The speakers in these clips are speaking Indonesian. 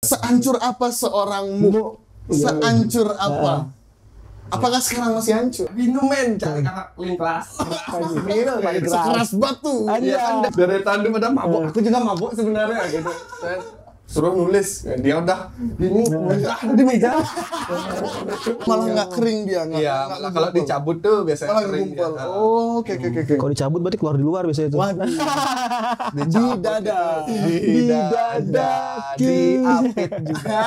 Sehancur apa seorangmu? Sehancur apa? Apakah sekarang masih hancur? Minum men, cari kakak link kelas. Minum paling keras. Sekeras batu. Iya. Dari tadi pada mabuk, aku juga mabuk sebenarnya gitu. Saya suruh nulis, dia udah ini di meja. Malah nggak kering dia. Iya, malah kalau dicabut tuh biasanya malah kering. ngumpul. Ya. Oh, oke. Kalau dicabut berarti keluar di luar biasanya itu. Waduh. Di dada. Di dada, diapit juga.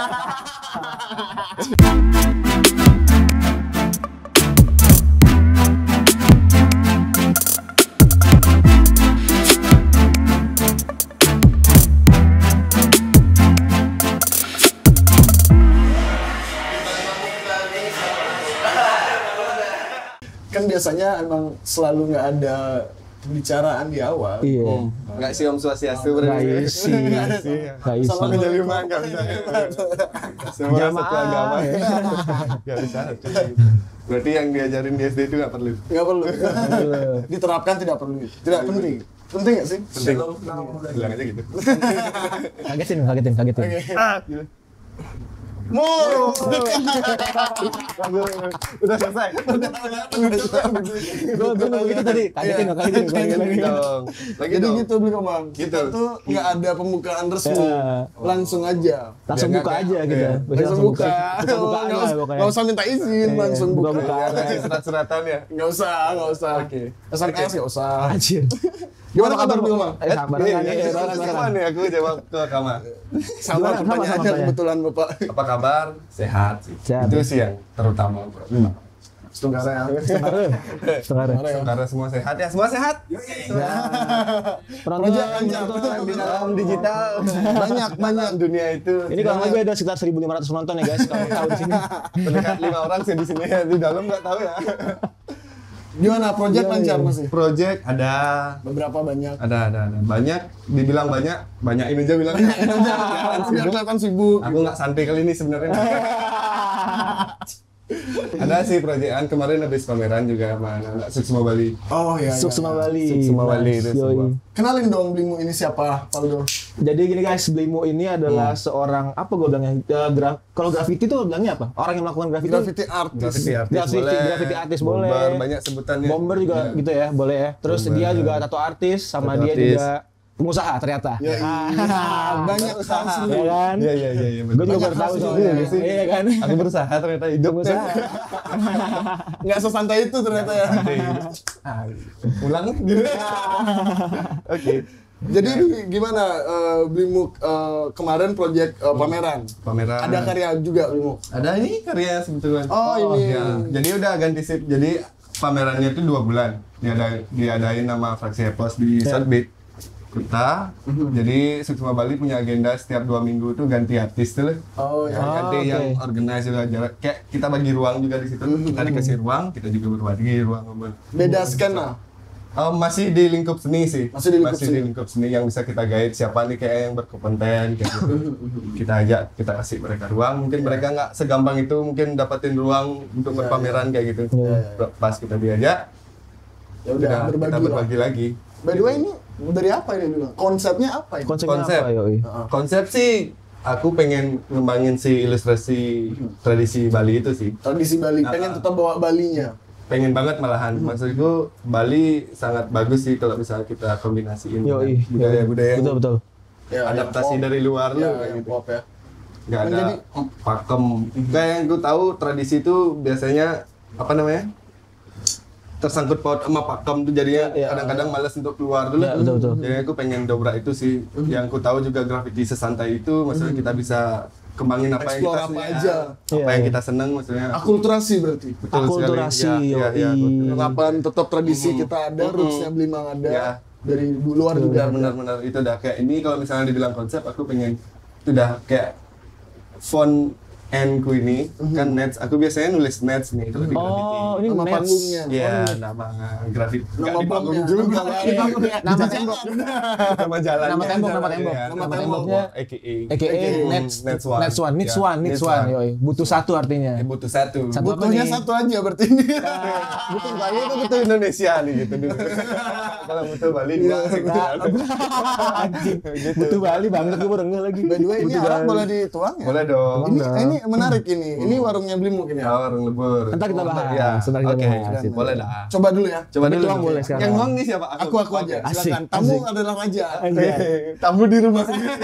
Kan biasanya emang selalu nggak ada pembicaraan di awal. Iya. Enggak sih Om Swastiastu Nggak berarti. isi. Nggak isi. Salah Menjadi mah enggak bisa. Semua Jamaah. satu agama ya. Enggak bisa. Berarti yang diajarin di SD itu enggak perlu. Nggak perlu. Diterapkan tidak perlu. Tidak penting. Penting nggak sih? Penting. Bilang aja gitu. Kagetin. Oke. Mo. Udah selesai. Gue begitu tadi. Kagetin. Dong. Lagi Jadi dong. gitu beli Komang. Gitu. Kita tuh nggak ada pembukaan resmi. Ya. Langsung aja. Langsung Biar buka nggak- aja gitu. iya. Biasanya Langsung buka. Buka Nggak aja usah- pokoknya. nggak usah minta izin, Iya, langsung buka. buka-buka. Kasih surat-suratan ya. Nggak usah. Oke. SMS nggak usah. Anjir. Gimana kabar beli Komang? Sabar kan ya. Sama nih aku jawab ke kamar. Sama Sama, pertanyaannya sama. kebetulan Bapak. Apa kabar? Sehat sih. Sehat. Itu sih yang terutama. Setengah Setengah. Saudara semua sehat ya, semua sehat. Penonton Di dalam digital banyak dunia itu. ini kalau nggak ada sekitar 1.500 penonton ya guys kalau tahu di sini. terdekat 5 orang sih di sini ya, di dalam nggak tahu ya. Gimana project lancar masih? Project ada Beberapa banyak. banyak, dibilang banyak ini aja bilang. Biar kelihatan sibuk. Aku nggak santai kali ini sebenarnya. Ada sih proyekan kemarin habis pameran juga sama anak Suksma Bali. Oh iya. Suksma Bali. Suksma Bali itu Yoi. sebuah. Kenalin dong Blimu ini siapa, Faldo? Jadi gini guys, Blimu ini adalah seorang apa gue bilangnya? Kalau graffiti tuh bilangnya apa? Orang yang melakukan graffiti. Graffiti artis. Graffiti artis Graffiti- boleh. graffiti artis boleh. Bomber, banyak sebutannya. Bomber juga Iya. gitu ya, boleh ya. Terus Bomber. dia juga tato artis, sama Tato dia artis. juga pengusaha ternyata. Ya, banyak usaha Ya sendiri. kan? Iya. Gue juga Banyak baru tahu hasil soalnya. juga sih. Iya kan? Aku berusaha ternyata hidup. Pengusaha. Nggak sesantai itu ternyata ya. Ulang. Oke. Jadi gimana Blimu kemarin project pameran? Pameran. Ada karya juga Blimu. Ada ini karya sebetulnya. Oh, ini. Ya, jadi udah ganti sip. Jadi pamerannya itu 2 bulan. Diadain nama fraksi Epos di Southbeat Kuta. Jadi Suksma Bali punya agenda setiap 2 minggu tuh ganti artis tuh. Oh ya. Ganti oke. yang organize juga jarak. Kayak kita bagi ruang juga di situ. Kita dikasih ruang, kita juga berbagi ruang. Beda skena. Masih di lingkup seni sih. Masih di lingkup seni. lingkup seni yang bisa kita guide siapa nih kayak yang berkompeten kayak gitu. Kita ajak, kita kasih mereka ruang. Mungkin mereka nggak segampang itu mungkin dapetin ruang untuk berpameran kayak gitu. Pas kita diajak, Ya udah kita berbagi lah. berbagi lagi. By the way ini dari apa ini dulu? Konsepnya apa ini? Konsepnya Konsep. apa yoi? Konsep sih aku pengen ngembangin si ilustrasi tradisi Bali itu sih. Tradisi Bali. Pengen tetap bawa Balinya. Pengen banget malahan. Maksudku Bali sangat bagus sih kalau misalnya kita kombinasiin Yoi. budaya-budaya yang Betul. Ya, adaptasi yang pop. dari luar Ya, loh kayak yang gitu. pop ya. Nggak ada Jadi- pakem. Kayak yang gue tahu tradisi itu biasanya apa namanya? Tersangkut paut sama pakem tuh jadinya Ya, ya. kadang-kadang malas untuk keluar dulu. Ya, betul. Jadi aku pengen dobrak itu sih. Yang ku tahu juga graffiti sesantai itu maksudnya kita bisa kembangin apa yang Explore kita apa senang, aja. apa Iya, yang iya. kita senang maksudnya. Akulturasi berarti. Betul sekali. Akulturasi, Ya, yoi. Kenapa tetap tradisi kita ada, rootsnya Belimang ada. Ya. Dari luar juga. Benar-benar itu udah kayak ini kalau misalnya dibilang konsep aku pengen itu udah kayak font N ku ini kan Nets, aku biasanya nulis Nets nih kalau di Gravity. Oh, ini Nama Nets. panggungnya. Iya, nama Gravity. Nama Nggak di panggung blognya. juga. Nama tembok. Nama jalannya. Nama tembok, nama tembok. Iya, Nama temboknya temboknya AKA Nets Nets One. Nets One, Nets Ya, One, Nets Nets One, One. yoi. Butuh satu artinya. Butuh satu. Satu apa Butuhnya nih? satu aja berarti ini. Butuh Bali itu butuh Indonesia nih gitu dulu. Kalau butuh Bali dua sih. Anjing. Butuh Bali banget gue baru ngeh lagi. By the way, ini Butuh Arab Bali. boleh dituang ya? Boleh dong. Ini menarik ini. Ini warungnya Blimuk ini ya. Warung lebur. Ntar kita bahas, Ya. ntar kita Oke, bahas. boleh dah. Coba dulu ya. Coba Tapi dulu. tuang boleh sekarang. Yang ngomong nih siapa? Aku aja. Asik, Silakan. Tamu asik. adalah raja. Tamu di rumah sendiri.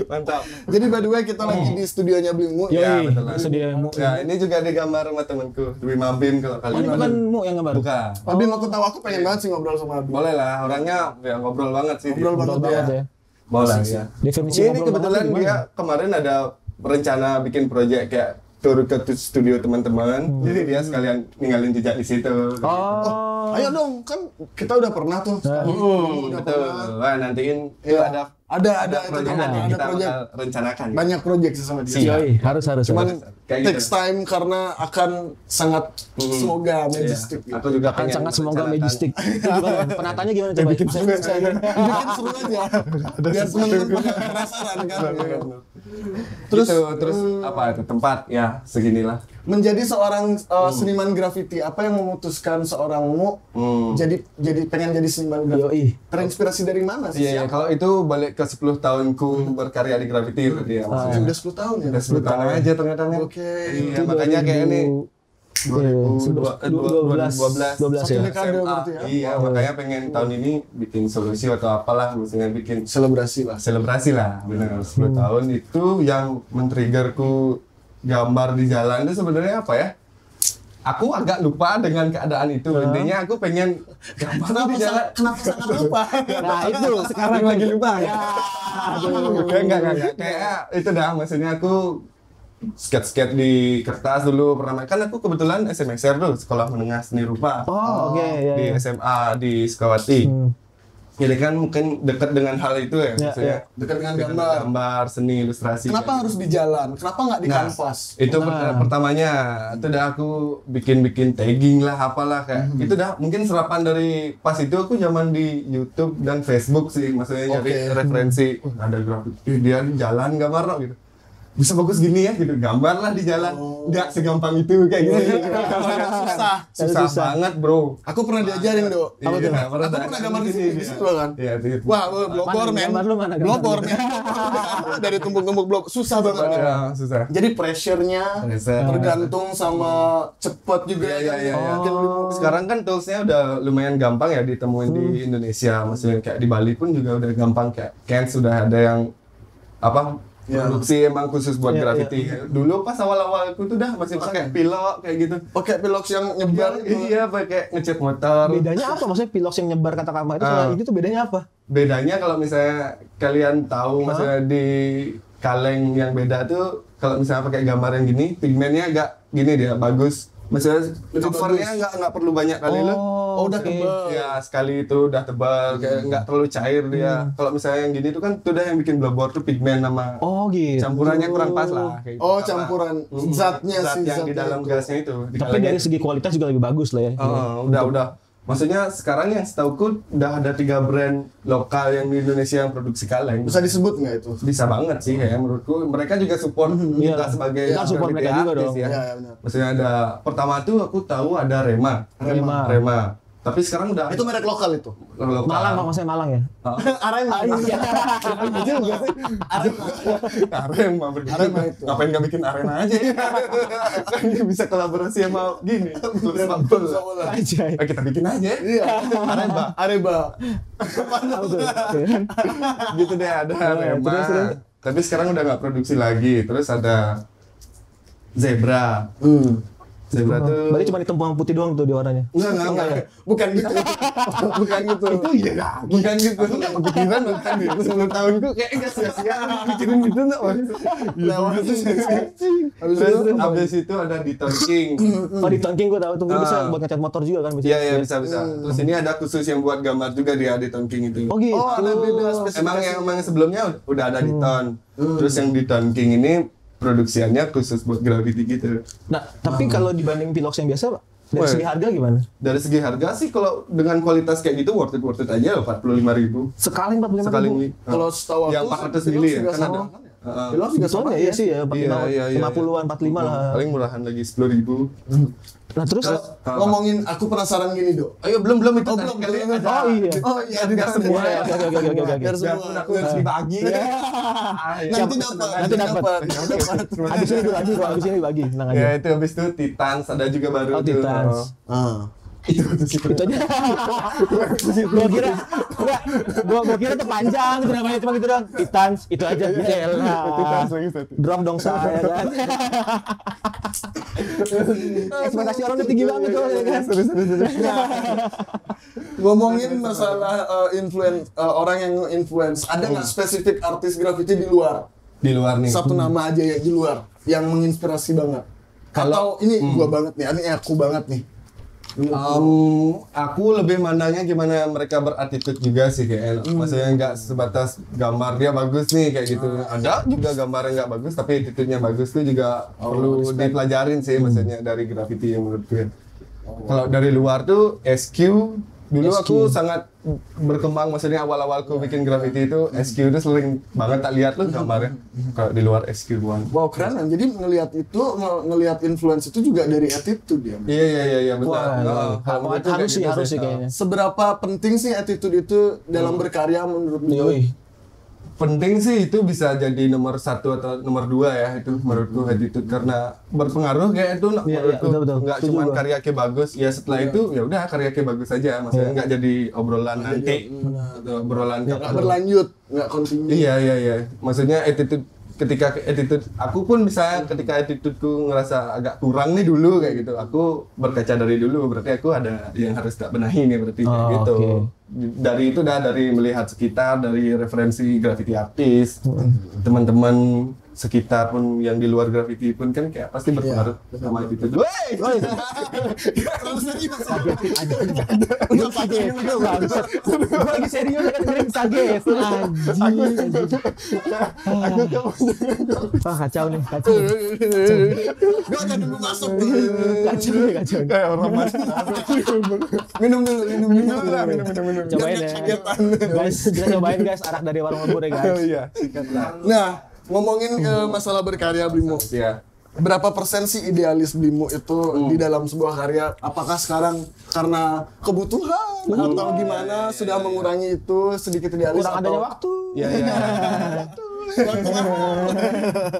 Mantap. Jadi by the way kita lagi di studionya Blimuk. Yoi, Ya, betul lah. sediamu. Ya, ini juga ada gambar sama temanku, Dwi Mabim kalau Oh, kalian. ini bukan Mu yang gambar? Bukan. Abi aku tahu aku pengen banget sih ngobrol sama Abi. Boleh lah, orangnya ya ngobrol banget sih. Ngobrol dia. banget Betul banget ya. ya. Boleh ya. Definisi Ini ngobrol kebetulan banget tuh dia gimana? kemarin ada rencana bikin project kayak tur ke studio teman-teman. Jadi dia sekalian ninggalin jejak di situ. Oh. Ayo dong, kan kita udah pernah tuh. Udah Betul. pernah. Wah, nantiin itu Iya. Ada itu proyek ada yang kita project. bakal rencanakan. Banyak project sih sama dia. Yoi, harus. Cuman Kayak takes gitu. time karena akan sangat semoga Iya. majestic. Gitu. Aku juga Akan pengen sangat semoga merencanakan. majestic. Itu gimana? Penatannya gimana coba? Bikin seru aja. Biar teman-teman pada penasaran kan. Terus apa itu tempat ya seginilah. Menjadi seorang seniman graffiti, apa yang memutuskan seorangmu jadi pengen jadi seniman graffiti? Yoi. Terinspirasi dari mana sih? Iya, kalau itu balik ke 10 tahunku berkarya di graffiti berarti ya. maksudnya. Udah 10 tahun ya? Udah 10 tahun aja ternyata nih. Oke. Iya, makanya kayak ini 2012 2012 Satu ya. dekade SMA. berarti ya? Iya, makanya pengen tahun ini bikin solusi atau apalah, maksudnya bikin Selebrasi lah. selebrasi lah, benar 10 tahun itu yang men-triggerku gambar di jalan itu sebenarnya apa ya? Aku agak lupa dengan keadaan itu. Intinya aku pengen gambar di jalan. Kenapa sangat lupa? Nah, itu Sekarang lagi lupa ya. Aduh. Enggak. Kayak itu dah, maksudnya aku skate di kertas dulu pernah. Kan aku kebetulan SMSR tuh, Sekolah Menengah Seni Rupa. Oh, oke, ya, Di ya. SMA di Sukawati. Jadi kan mungkin dekat dengan hal itu ya, maksudnya Dekat dengan dekat gambar. gambar, seni, ilustrasi. Kenapa kayak harus gitu. di jalan? Kenapa nggak di Nah, kanvas? itu pertamanya itu udah aku bikin tagging lah apalah kayak itu dah mungkin serapan dari pas itu aku zaman di YouTube dan Facebook sih, maksudnya nyari Oke. referensi. Ada grafik dia di jalan gambar loh gitu, bisa bagus gini ya gitu, gambar lah di jalan. Nggak segampang itu kayak gitu. susah banget bro. Aku pernah diajarin, Dok. Apa tuh? Aku pernah gambar di sini kan. Iya, di situ. Wah, blogor Mana men. gambar lu, mana gambar Blogor lu? men. Dari tumpuk-tumpuk blog susah banget. Ya, susah. Jadi pressure-nya Pressure. tergantung sama cepet juga Iya, iya. Mungkin Sekarang kan toolsnya udah lumayan gampang ya ditemuin di Indonesia. Maksudnya kayak di Bali pun juga udah gampang, kayak Kens sudah ada yang apa produksi emang khusus buat graffiti. Dulu pas awal-awal aku tuh dah masih pakai pilok kayak gitu. Oke, pilox yang nyebar gitu. Iya, pakai ngecat motor. Bedanya apa? Maksudnya pilox yang nyebar kata-kata itu sama ini tuh bedanya apa? Bedanya kalau misalnya kalian tahu maksudnya di kaleng yang beda tuh kalau misalnya pakai gambar yang gini, pigmennya agak gini dia bagus. Maksudnya covernya nggak perlu banyak kali loh. Oh, udah oke. tebal. Ya sekali itu udah tebal, kayak nggak terlalu cair dia. Kalau misalnya yang gini tuh kan tuh udah yang bikin blobor tuh pigmen sama Oh gitu. campurannya kurang pas lah. Kayak gitu. Oh, Sama campuran zatnya zat sih yang di dalam itu. gasnya itu. Di Tapi kalengnya. dari segi kualitas juga lebih bagus lah ya. Udah. Maksudnya sekarang yang setauku udah ada 3 brand lokal yang di Indonesia yang produksi kaleng. Bisa disebut nggak itu? Bisa banget sih kayak menurutku. Mereka juga support kita Iya. sebagai Kita support graffiti mereka juga artis dong. ya. Iya, benar. Maksudnya ada pertama tuh aku tahu ada Rema. Tapi sekarang udah Itu merek lokal itu. lokal. Malang kok, maksudnya Malang ya? Arema. Iya. Arema begitu. Arema itu. Ngapain nggak bikin Arema aja ya? Kan dia bisa kolaborasi sama gini. Klub sepak bola. Ajaib. Kita bikin aja. Iya. Areba. Gitu deh, ada Arema. terus. Tapi sekarang udah nggak produksi lagi. Terus ada Zebra. Zebra tuh Berarti cuma hitam bawang putih doang tuh di warnanya. enggak. Bukan gitu. Bukan gitu. Itu iya dah. Bukan gitu. Enggak kepikiran bukan gitu. 10 tahunku kayak enggak sia-sia mikirin gitu enggak. Lewat Terus abis itu ada di King. Oh di Tonking gue tahu tuh bisa buat ngecat motor juga kan bisa. Iya bisa. Terus ini ada khusus yang buat gambar juga dia di King itu. Oh gitu. Oh, ada beda spesifikasi. Emang sebelumnya udah ada di Terus yang di King ini produksiannya khusus buat graffiti gitu. Nah, tapi kalau dibanding Pilox yang biasa, Pak, dari segi harga gimana? Dari segi harga sih kalau dengan kualitas kayak gitu worth it aja 45.000 Sekali 45.000. sekali. Kalau setahu aku yang 400 mili ya, kan ada. Pilox juga sama Iya sih ya, Iya. 50-an, 45 lah. Paling murahan lagi 10.000. Nah, terus ngomongin, aku penasaran gini, Dok. Ayo belum itu Oh, tadi belum. kali Oh iya. Oh iya, biar semua ya. Oke. Biar semua. Aku harus dibagi. Nanti dapat. Habis ini dibagi, kok. Habis ini dibagi. Tenang aja. Ya itu habis itu Titans ada juga baru Oh, tuh. Titans. Itu Itu aja. Gua kira tuh panjang, itu namanya cuma gitu doang. Titans, itu aja. Yaelah. Drop dong saya kan. Ekspektasi orang udah tinggi banget tuh ya kan. Ngomongin masalah orang yang influence, ada nggak spesifik artis graffiti di luar? Di luar nih. Satu nama aja ya di luar yang menginspirasi banget. Atau ini gua banget nih, ini aku banget nih. Aku lebih mandangnya gimana mereka berattitude juga sih kayak maksudnya nggak sebatas gambar dia bagus nih kayak gitu. Ada juga gambar yang nggak bagus tapi attitude-nya bagus tuh juga perlu dipelajarin sih maksudnya dari graffiti yang menurut gue. Kalau dari luar tuh SQ dulu aku sangat berkembang, maksudnya awal-awalku bikin graffiti itu SQ itu sering banget tak lihat loh gambarnya kalau di luar SQ1. Wow, keren kan? Jadi ngelihat influence itu juga dari attitude ya. Iya benar. Harus sih kayaknya. Seberapa penting sih attitude itu dalam berkarya menurut lu? Penting sih, itu bisa jadi nomor 1 atau nomor 2 ya itu menurutku attitude, karena berpengaruh kayak itu menurutku nggak cuma karya ke bagus ya, setelah itu ya udah karya ke bagus aja, maksudnya nggak jadi obrolan nanti atau obrolan nggak berlanjut, nggak continue. Iya maksudnya attitude, ketika attitude aku pun misalnya ketika attitudeku ngerasa agak kurang nih dulu kayak gitu, aku berkaca dari dulu, berarti aku ada yang harus tak benahi nih berarti kayak gitu. Dari itu dari melihat sekitar, dari referensi graffiti artis, teman-teman sekitar pun yang di luar graffiti pun kan kayak pasti berpengaruh sama attitude. Udah sages. Gue lagi serius kan dengerin sages. Wah, kacau nih. Gue akan dulu masuk. Kacau. Kayak orang mati. Minum dulu. Cobain ya. Guys, kita cobain guys arak dari warung lembur ya guys. Iya. Nah, ngomongin masalah berkarya Blimo. Iya. Berapa persen sih idealis Blimo itu di dalam sebuah karya? Apakah sekarang karena kebutuhan atau gimana sudah mengurangi itu sedikit idealis? Kurang adanya waktu. Iya.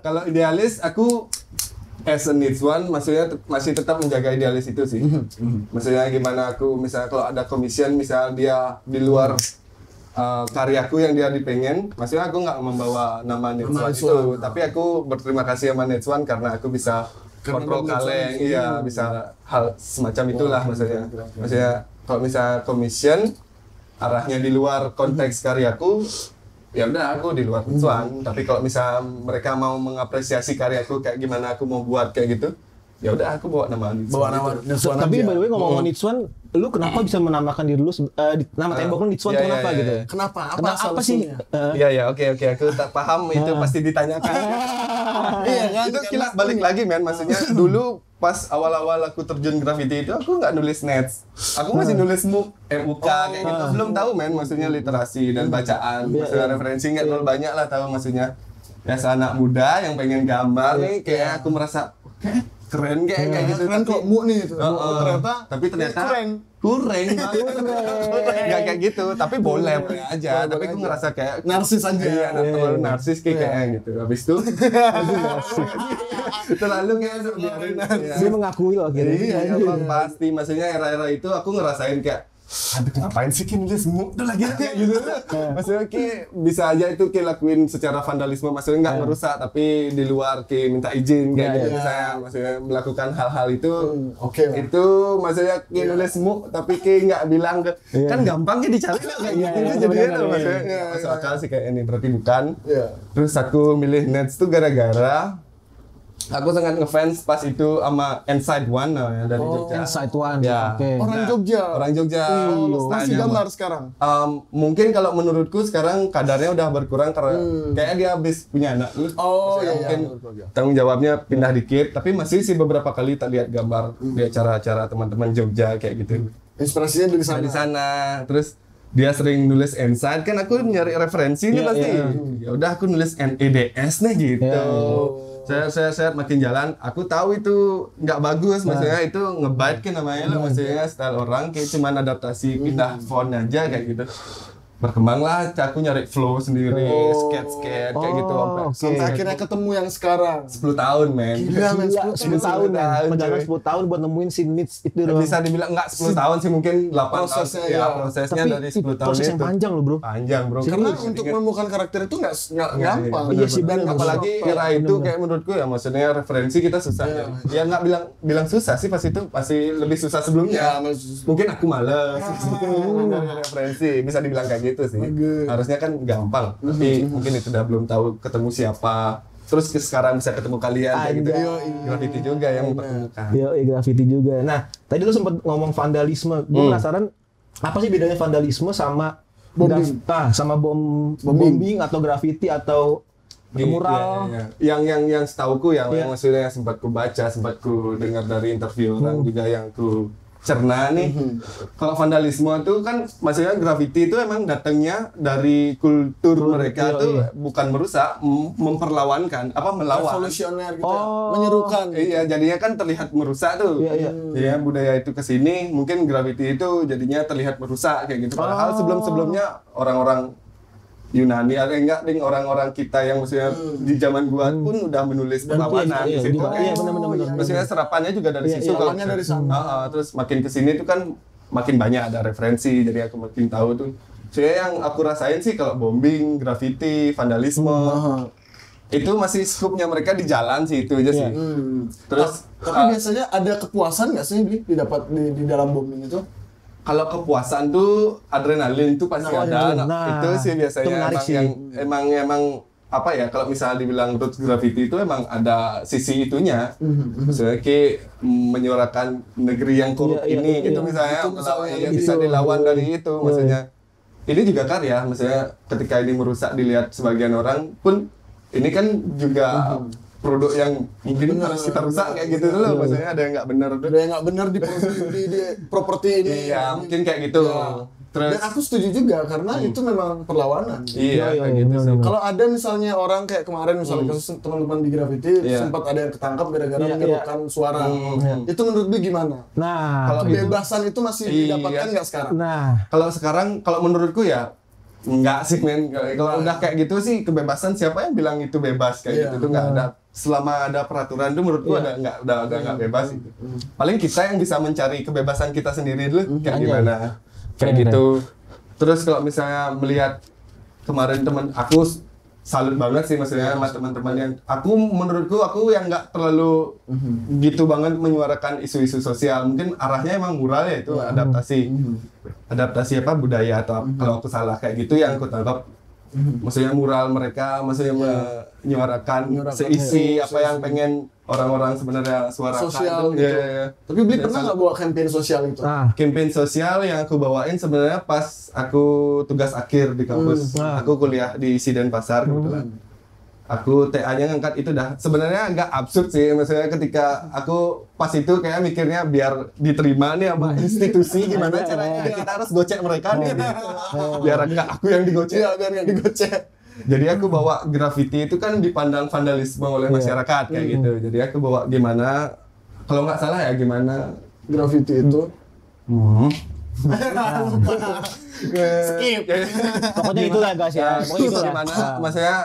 Kalau idealis aku as a needs one, maksudnya masih tetap menjaga idealis itu sih. Maksudnya gimana aku misalnya kalau ada commission, misal dia di luar karyaku yang dia dipengen, maksudnya aku nggak membawa nama Needs One itu, tapi aku berterima kasih sama Needs One karena aku bisa kontrol kaleng, bisa hal semacam itulah maksudnya. Maksudnya kalau misalnya commission arahnya di luar konteks karyaku, ya udah aku di luar Needs One. Tapi kalau misalnya mereka mau mengapresiasi karyaku kayak gimana aku mau buat kayak gitu, ya udah aku bawa nama Needs One. Tapi by the way ngomong Needs One, lu kenapa bisa menamakan diri lu nama tembok lu Needs One, kenapa gitu? Kenapa? Apa sih? Iya, oke, aku tak paham itu pasti ditanyakan. Iya kan? Itu kilas balik lagi men, maksudnya dulu pas awal-awal aku terjun graffiti itu aku nggak nulis nets, aku masih nulis MUK kayak gitu, belum tahu men, maksudnya literasi dan bacaan, maksudnya referensi nggak terlalu banyak lah tahu, maksudnya biasa anak muda yang pengen gambar nih kayak aku merasa keren kayak gitu, keren kok mu nih itu. tapi ternyata kurang nggak kayak gitu, tapi boleh aja, tapi aku ngerasa kayak narsis aja, terlalu narsis kayak gitu, habis itu terlalu kayak dia mengakui loh akhirnya. Iya pasti, maksudnya era-era itu aku ngerasain kayak aduh ngapain sih Ki nulis mu udah lagi kayak gitu. Maksudnya Ki bisa aja itu Ki lakuin secara vandalisme, maksudnya nggak ngerusak tapi di luar Ki minta izin kayak gitu misalnya, maksudnya melakukan hal-hal itu itu maksudnya Ki nulis mu tapi Ki nggak bilang ke kan gampang Ki dicari kayak gitu jadinya maksudnya masuk akal sih kayak ini, berarti bukan. Terus aku milih Nets tuh gara-gara Aku sangat ngefans pas itu sama Inside One namanya dari Jogja. Inside One. Ya. Oke. Orang Jogja. Orang Jogja. Masih gambar sekarang. Mungkin kalau menurutku sekarang kadarnya udah berkurang karena kayak dia habis punya anak. Oh, Maksudnya iya, mungkin iya. tanggung jawabnya pindah dikit, tapi masih sih beberapa kali tak lihat gambar di acara-acara teman-teman Jogja kayak gitu. Inspirasinya dari sana. Dari sana, terus dia sering nulis Inside, kan aku nyari referensi nih Iya, pasti. iya. Ya udah aku nulis NEDS nih gitu. Iya, Saya makin jalan, aku tahu itu nggak bagus, maksudnya itu ngebite kan namanya lah, maksudnya style orang kayak cuman adaptasi pindah font aja kayak gitu. Berkembanglah, aku nyari flow sendiri, sketch kayak gitu Sampai akhirnya ketemu yang sekarang. 10 tahun men. Gila, men, Gila, 10 tahun men. Perjalanan 10 tahun buat nemuin si niche itu doang. Bisa dibilang nggak 10 tahun sih, mungkin 8 Prosesnya, tahun. ya. Prosesnya Tapi dari 10 tahun proses yang itu. panjang loh bro. Panjang bro. Karena Serius, untuk ingat. menemukan karakter itu nggak Iya, gampang. Iya sih, Dan bener, Apalagi bener. era itu kayak menurutku ya, maksudnya referensi kita susah. Ya nggak bilang susah sih, pas itu pasti lebih susah sebelumnya. Ya, maksud- Mungkin aku males dari referensi, bisa dibilang kayak gitu sih. Harusnya kan gampang, tapi mungkin itu udah belum tahu ketemu siapa. Terus sekarang bisa ketemu kalian kayak gitu. Graffiti juga yang mempertemukan. Yo, graffiti juga. Nah, tadi lu sempat ngomong vandalisme. Gue penasaran apa sih bedanya vandalisme sama Bombing. sama bombing atau graffiti atau mural? Iya. Yang setauku yang Iya. maksudnya yang sempat ku baca, sempat ku dengar dari interview orang juga yang ku cerna nih. Kalau vandalisme itu kan maksudnya graffiti itu emang datangnya dari kultur mereka tuh bukan merusak, memperlawankan, melawan. revolusioner gitu Oh. menyerukan. Iya, jadinya kan terlihat merusak tuh. Iya, iya. Ya, budaya itu ke sini, mungkin graffiti itu jadinya terlihat merusak kayak gitu. Padahal sebelum-sebelumnya orang-orang Yunani atau enggak ding orang-orang kita yang maksudnya di zaman gua pun udah menulis perlawanan iya, di situ. iya, benar. Maksudnya serapannya juga dari Iya, situ. iya, Kalau awalnya dari sana. terus makin ke sini tuh kan makin banyak ada referensi, jadi aku makin tahu tuh. Saya yang aku rasain sih kalau bombing, graffiti, vandalisme itu masih skupnya mereka di jalan sih, itu aja sih. Terus Tapi biasanya ada kepuasan nggak sih didapat di dalam bombing itu? kalau kepuasan tuh adrenalin tuh pasti ada. Nah, Itu sih itu biasanya menarik sih. emang apa ya, kalau misalnya dibilang roots graffiti itu emang ada sisi itunya. Misalnya kayak menyuarakan negeri yang korup Iya, ini iya, gitu iya. misalnya, Itu misalnya yang gitu. bisa dilawan dari itu maksudnya. Ini juga karya, misalnya ketika ini merusak dilihat sebagian orang pun ini kan juga produk yang mungkin harus kita rusak kayak gitu dulu, maksudnya ada yang nggak benar. Ada yang nggak benar di properti ini. Iya, mungkin kayak gitu. Terus Dan aku setuju juga karena itu memang perlawanan. iya, Iya, kayak iya, gitu benar, sih. benar. Kalau ada misalnya orang kayak kemarin misalnya kasus teman-teman di graffiti Iya. sempat ada yang ketangkap gara-gara Iya, menyerukan suara. Itu menurut lu gimana? Nah, Kalau Kebebasan itu masih Iya. didapatkan nggak sekarang? Kalau sekarang, kalau menurutku ya enggak sih men. Kalau udah kayak gitu sih kebebasan, siapa yang bilang itu bebas kayak Iya. gitu tuh nggak ada. Selama ada peraturan tuh menurutku ada udah nggak bebas itu. Paling kita yang bisa mencari kebebasan kita sendiri dulu kayak Anjay. gimana. Kayak Keren, gitu. Terus kalau misalnya melihat kemarin teman aku salut banget sih maksudnya sama teman-teman yang menurutku aku yang nggak terlalu gitu banget menyuarakan isu-isu sosial, mungkin arahnya emang mural ya, itu adaptasi apa budaya atau kalau aku salah kayak gitu yang aku tangkap. Maksudnya mural mereka maksudnya menyuarakan seisi apa yang pengen orang-orang sebenarnya suarakan Sosial itu. gitu. Iya. Tapi Bli pernah nggak bawa campaign sosial itu? Campaign sosial yang aku bawain sebenarnya pas aku tugas akhir di kampus. Aku kuliah di Denpasar kebetulan. Aku TA-nya ngangkat itu dah. Sebenarnya agak absurd sih, maksudnya ketika aku pas itu kayak mikirnya biar diterima nih sama institusi, gimana caranya kita harus gocek mereka nih. Biar enggak aku yang digocek. Iya, biar nggak digocek. Jadi aku bawa graffiti itu kan dipandang vandalisme oleh masyarakat kayak gitu. Jadi aku bawa gimana, kalau nggak salah ya gimana Graffiti itu. Skip. pokoknya itulah guys ya. Pokoknya itulah. Gimana, maksudnya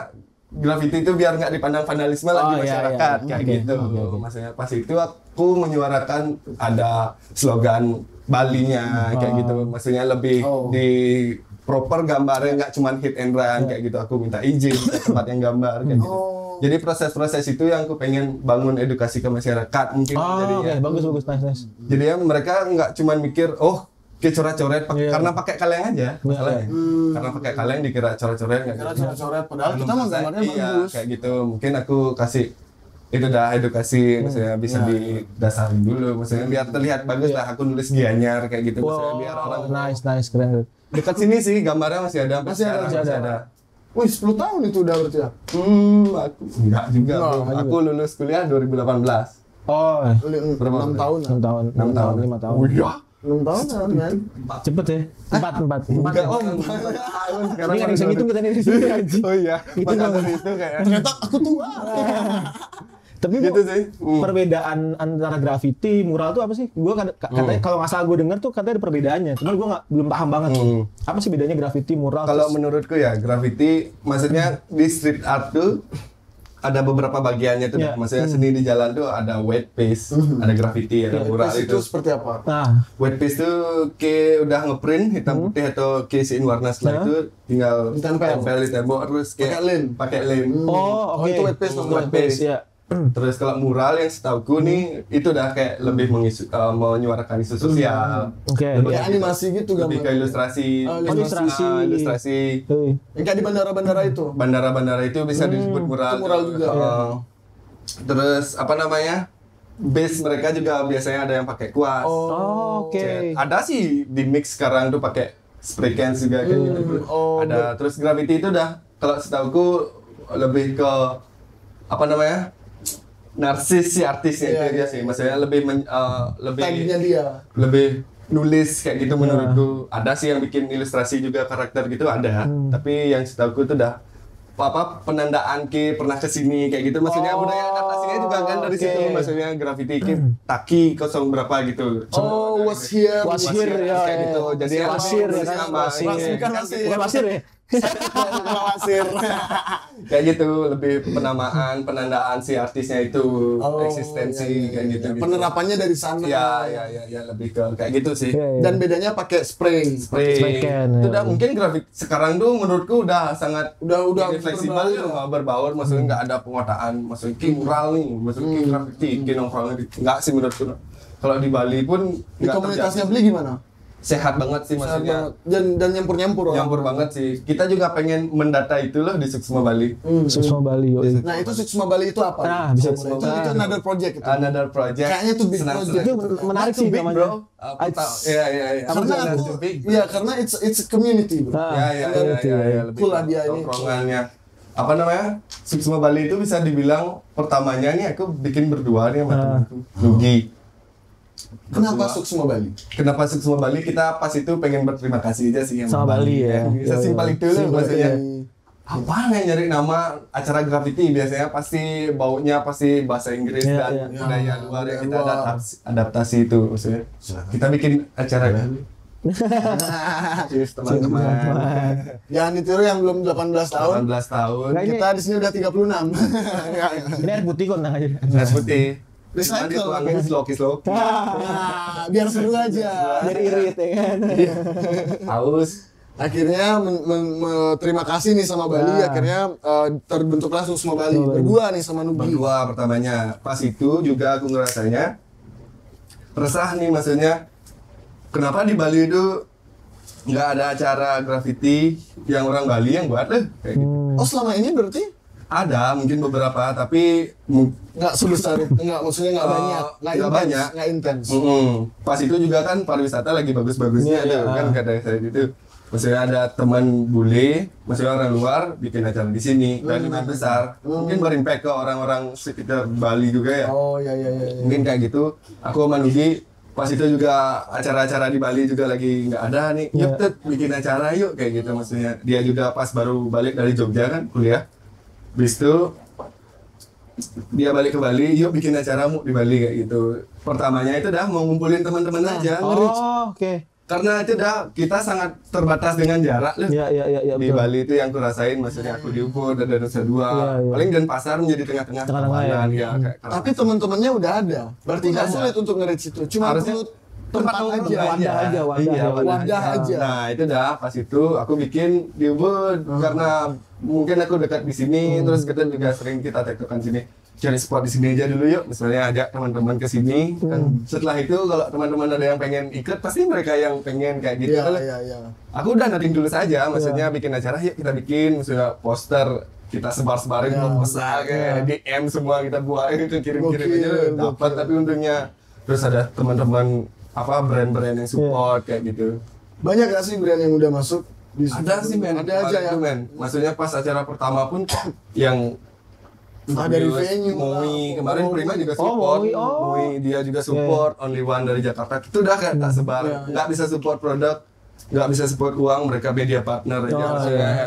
graffiti itu biar nggak dipandang vandalisme lagi Oh, iya, masyarakat iya. kayak Oke, gitu. oke. Maksudnya pas itu aku menyuarakan ada slogan Balinya kayak gitu. Maksudnya lebih di proper gambarnya, nggak cuma hit and run kayak gitu. Aku minta izin ke tempat yang gambar kayak gitu. Jadi proses-proses itu yang aku pengen bangun edukasi ke masyarakat mungkin jadinya. Bagus, nice. Jadi ya mereka nggak cuma mikir kayak coret-coret karena pakai kaleng aja masalahnya. Karena pakai kaleng dikira coret-coret nggak Cara gitu. coret-coret padahal kita mah gambarnya Iya, bagus. kayak gitu. Mungkin aku kasih itu dah edukasi, maksudnya bisa didasarin dulu, maksudnya biar terlihat bagus lah aku nulis Gianyar kayak gitu, maksudnya biar orang Nice, keren. dekat sini sih gambarnya masih ada, Masih ada, sekarang masih ada. Wih, 10 tahun itu udah berarti ya? Aku enggak juga, bro. Aku lulus kuliah 2018. Oh, 6 tahun. 6 tahun, 6 tahun. 5 tahun. Oh iya. 6 tahun kan, men? Cepet ya? 4. Enggak, ya? Om. Ini nggak bisa ngitung kita nih di sini anjing. Oh iya. Itu Maka dong. dari itu kayak Ternyata aku tua. Tapi gitu sih. perbedaan antara graffiti, mural tuh apa sih? Gue katanya kalau nggak salah gue denger tuh katanya ada perbedaannya. Cuman gue belum paham banget. Apa sih bedanya graffiti, mural? Kalau terus- menurutku ya graffiti, maksudnya di street art tuh ada beberapa bagiannya tuh, Iya. maksudnya seni di jalan tuh ada white paste, ada graffiti, ada mural Terus itu itu. seperti apa? Nah, White paste tuh kayak udah ngeprint hitam putih atau kayak isiin warna, setelah itu tinggal Ditempel. di tembok terus kayak Pakai lem. oh oke. itu white paste namanya. White paste ya. Terus kalau mural yang setauku nih itu udah kayak lebih menyuarakan isu sosial. Oke. Lebih Kayak animasi gitu lebih ke gambarnya. ilustrasi. Oh, ilustrasi. Ilustrasi. Yang kayak di bandara-bandara itu. Bandara-bandara itu bisa disebut mural. itu mural tuh. juga. Terus apa namanya? Base mereka juga biasanya ada yang pakai kuas. Oh, oke. Ada sih di mix sekarang tuh pakai spray cans juga kayak gitu. Ada terus graffiti itu udah kalau setauku lebih ke apa namanya? Narsis si artisnya itu dia sih. Maksudnya lebih Tagnya dia. lebih nulis kayak gitu menurutku. Ada sih yang bikin ilustrasi juga karakter gitu ada. Tapi yang setahuku itu udah apa penandaan pernah kesini kayak gitu, maksudnya budaya adaptasinya juga kan dari situ, maksudnya graffiti taki kosong berapa gitu. Oh, was here. Was here, ya, kayak gitu. Jadi wasir ya kan, nama, wasir. Bukan wasir. Bukan wasir ya? Wasir. kayak gitu, lebih penamaan, penandaan si artisnya itu, eksistensi kayak gitu. Penerapannya dari sana. Ya, lebih ke kayak gitu sih. Dan bedanya pakai spray. Spray. can, Itu udah mungkin grafik sekarang tuh menurutku udah sangat Udah jadi fleksibel ya, nggak berbaur, maksudnya nggak ada penguataan, maksudnya mural nih, maksudnya graffiti, nongkrongnya nggak sih menurutku. Kalau di Bali pun Di nggak komunitasnya terjadi. beli gimana? Sehat banget sih maksudnya. Dan nyampur-nyampur. Nyampur banget sih. Kita juga pengen mendata itu loh di Suksma Bali. Suksma Bali. Nah, itu Suksma Bali itu apa? Nah, bisa itu another project itu. Another project. Kayaknya itu big project. Itu menarik sih big, namanya. bro. Aku tahu. Iya. Karena aku, ya karena it's a community, bro. Ya, lebih Cool lah dia ini. tongkrongannya. Apa namanya? Suksma Bali itu bisa dibilang pertamanya nih aku bikin berdua nih sama temanku. Nugi. Kenapa Berdua. Suksma Bali? Kenapa Suksma Bali? Kita pas itu pengen berterima kasih aja sih Sama Bali ya. Sesimpel itu loh maksudnya. Iya. Apa yang nyari nama acara graffiti biasanya pasti baunya pasti bahasa Inggris Iya, dan iya. budaya luar yang kita Luar. adaptasi itu maksudnya. Kita bikin acara kan. Cheers teman-teman. Jangan ditiru yang belum 18 tahun. 18 tahun. Nggak, ini- Kita di sini udah 36. Ini air putih kok, tenang aja. Air putih. Recycle. Cuman dituangin sloki-sloki. Nah, biar seru aja. Biar irit ya kan. Haus. Akhirnya terima kasih nih sama Bali. Akhirnya terbentuklah Suksma Bali. Berdua nih sama Nugi. Berdua pertamanya. Pas itu juga aku ngerasanya resah nih, maksudnya kenapa di Bali itu nggak ada acara graffiti yang orang Bali yang buat deh kayak gitu. Oh, selama ini berarti Ada mungkin beberapa tapi nggak sebesar itu, nggak maksudnya nggak banyak, nggak intens, banyak. nggak intens. Pas itu juga kan pariwisata lagi bagus-bagusnya Iya, tuh kan kata saya gitu. Maksudnya ada teman bule, maksudnya orang luar bikin acara di sini dan lumayan besar. Mungkin berimpact ke orang-orang sekitar Bali juga ya. Oh ya. Mungkin kayak gitu. Aku sama Nugi pas itu juga acara-acara di Bali juga lagi nggak ada nih. Yuk Tet, bikin acara yuk kayak gitu maksudnya. Dia juga pas baru balik dari Jogja kan kuliah. Habis itu dia balik ke Bali, yuk bikin acara mu di Bali kayak gitu. Pertamanya itu dah mau ngumpulin teman-teman aja. Oh, oke. Karena itu dah kita sangat terbatas dengan jarak loh. Iya, Di betul. Bali itu yang kurasain, maksudnya aku di Ubud ada Nusa Dua, Iya. paling dan pasar menjadi tengah-tengah Tengah-tengah, kawanan ya. ya. kayak Tapi teman-temannya udah ada. Berarti nggak Udah sulit untuk nge-reach itu. Cuma Harusnya perlu tempat nongkrong aja. Wadah Iya, Wadah aja. Nah itu dah pas itu aku bikin di Ubud karena mungkin aku dekat di sini, terus kita juga sering kita tektokan sini. Cari spot di sini aja dulu yuk, misalnya ajak teman-teman ke sini. Kan setelah itu kalau teman-teman ada yang pengen ikut, pasti mereka yang pengen kayak gitu. Iya. Aku udah nating dulu saja, maksudnya bikin acara, yuk kita bikin, misalnya poster kita sebar-sebarin proposal kayak DM semua kita buat itu kirim-kirim aja dapat. Tapi untungnya terus ada teman-teman apa brand-brand yang support kayak gitu. Banyak gak sih brand yang udah masuk? Ada sih men, ada aja ya men. Maksudnya pas acara pertama pun yang dari venue Moi kemarin Prima juga support, Moi dia juga support, Only One dari Jakarta itu udah kayak tak sebar, nggak bisa support produk, nggak bisa support uang, mereka media partner aja harusnya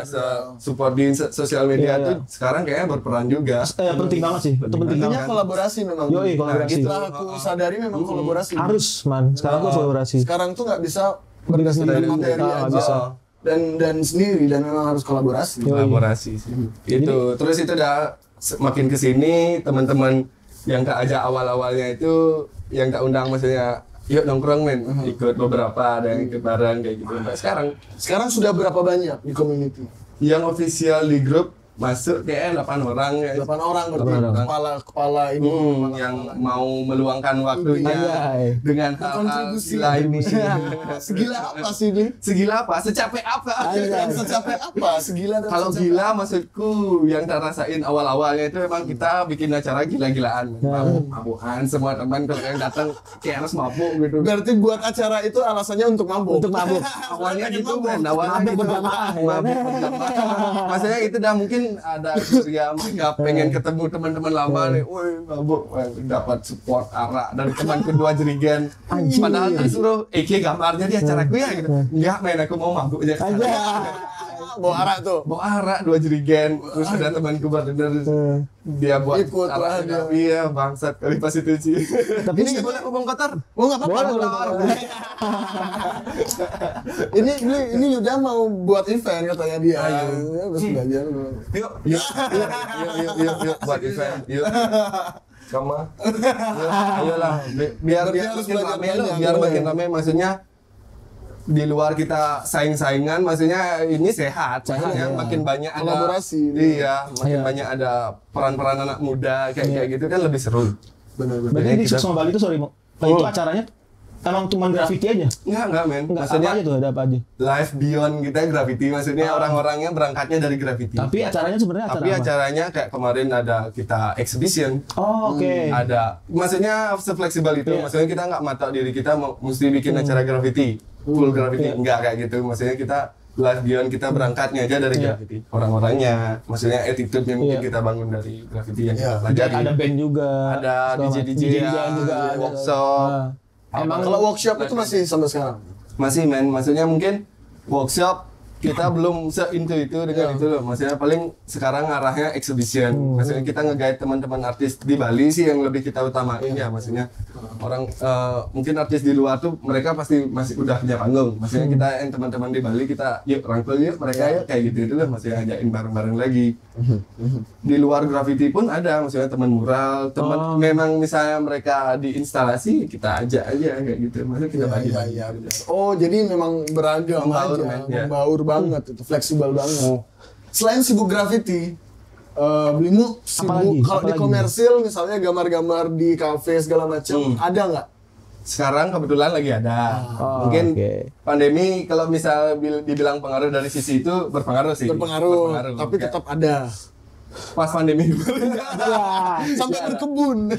support di sosial media tuh sekarang kayaknya berperan juga. Penting banget sih, itu penting intinya banget. kolaborasi memang. Yoi, kolaborasi. Setelah aku sadari memang kolaborasi. Harus man, sekarang tuh kolaborasi. Sekarang tuh nggak bisa berdasarkan materi aja. Dan sendiri dan memang harus kolaborasi. Kolaborasi sih. Itu terus itu udah makin kesini teman-teman yang tak ajak awal-awalnya itu yang tak undang maksudnya yuk nongkrong men ikut beberapa ada yang ikut bareng kayak gitu sampai sekarang sudah berapa banyak di community yang official di grup masuk kayak 8 orang ya. 8 orang berarti kepala ini yang mau meluangkan waktunya dengan kontribusi lain segila apa sih ini segila apa secapek apa secapek apa segila dan kalau secapek gila maksudku yang tak rasain awal-awalnya itu memang kita bikin acara gila-gilaan mabuk-mabukan semua teman kalau yang datang kayak harus mabuk gitu berarti buat acara itu alasannya untuk mabuk awalnya gitu men awalnya mabuk gitu berjamaah mabuk berjamaah maksudnya itu dah mungkin ada ya mereka pengen ketemu teman-teman lama nih, woi mabuk dapat support arak dari teman kedua jerigen. Padahal disuruh gambarnya di acaraku ya gitu. Enggak men aku mau mabuk aja. Bawa arak tuh. Bawa arak 2 jerigen. Terus ada temanku bartender dia buat ikut lah dia. Iya bangsat kali pas itu sih. Tapi ini boleh ngomong kotor? Oh enggak apa-apa. Ini Yuda mau buat event katanya dia. Harus belajar. Yuk buat event. Yuk. Sama. Ayolah biar makin rame loh, biar makin rame maksudnya di luar kita saing-saingan maksudnya ini sehat maksudnya makin banyak ada kolaborasi. Iya, makin banyak ada peran-peran anak muda kayak gitu kan lebih seru. Benar-benar. Berarti di Sukses Bali itu sorry Mo. Itu acaranya emang cuma graffiti aja? Enggak men. Maksudnya apa aja tuh, ada apa aja? Live beyond kita graffiti, maksudnya orang-orangnya berangkatnya dari graffiti. Tapi acaranya sebenarnya acara apa? Acaranya kayak kemarin ada kita exhibition. Oh, oke. Ada, maksudnya fleksibel itu, maksudnya kita nggak matok diri kita mesti bikin acara graffiti, full graffiti, enggak kayak gitu. Maksudnya kita live beyond kita berangkatnya aja dari graffiti. Orang-orangnya, maksudnya attitude-nya mungkin kita bangun dari graffiti yang kita pelajari. Ada band juga. Ada DJ juga, workshop. Emang kalau workshop itu masih sampai sekarang? Masih men, maksudnya mungkin workshop kita belum se-into itu dengan itu loh. Maksudnya paling sekarang arahnya exhibition. Maksudnya kita nge-guide teman-teman artis di Bali sih yang lebih kita utamain ya. Maksudnya orang mungkin artis di luar tuh mereka pasti masih udah punya panggung. Maksudnya kita yang teman-teman di Bali kita yuk rangkul yuk mereka yuk kayak gitu itu loh. Masih ajakin bareng-bareng lagi. Di luar graffiti pun ada, maksudnya teman mural, teman memang misalnya mereka di instalasi kita ajak aja kayak gitu. Maksudnya kita bagi-bagi. Oh, jadi memang beragam Membaur, aja, men, ya. membaur banget itu, fleksibel banget. Selain sibuk graffiti, Blimu sibuk kalau di komersil misalnya gambar-gambar di kafe segala macam, ada nggak? Sekarang kebetulan lagi ada. Mungkin pandemi kalau misal dibilang pengaruh dari sisi itu berpengaruh sih. Berpengaruh. Tapi tetap ada. Pas pandemi Sampai berkebun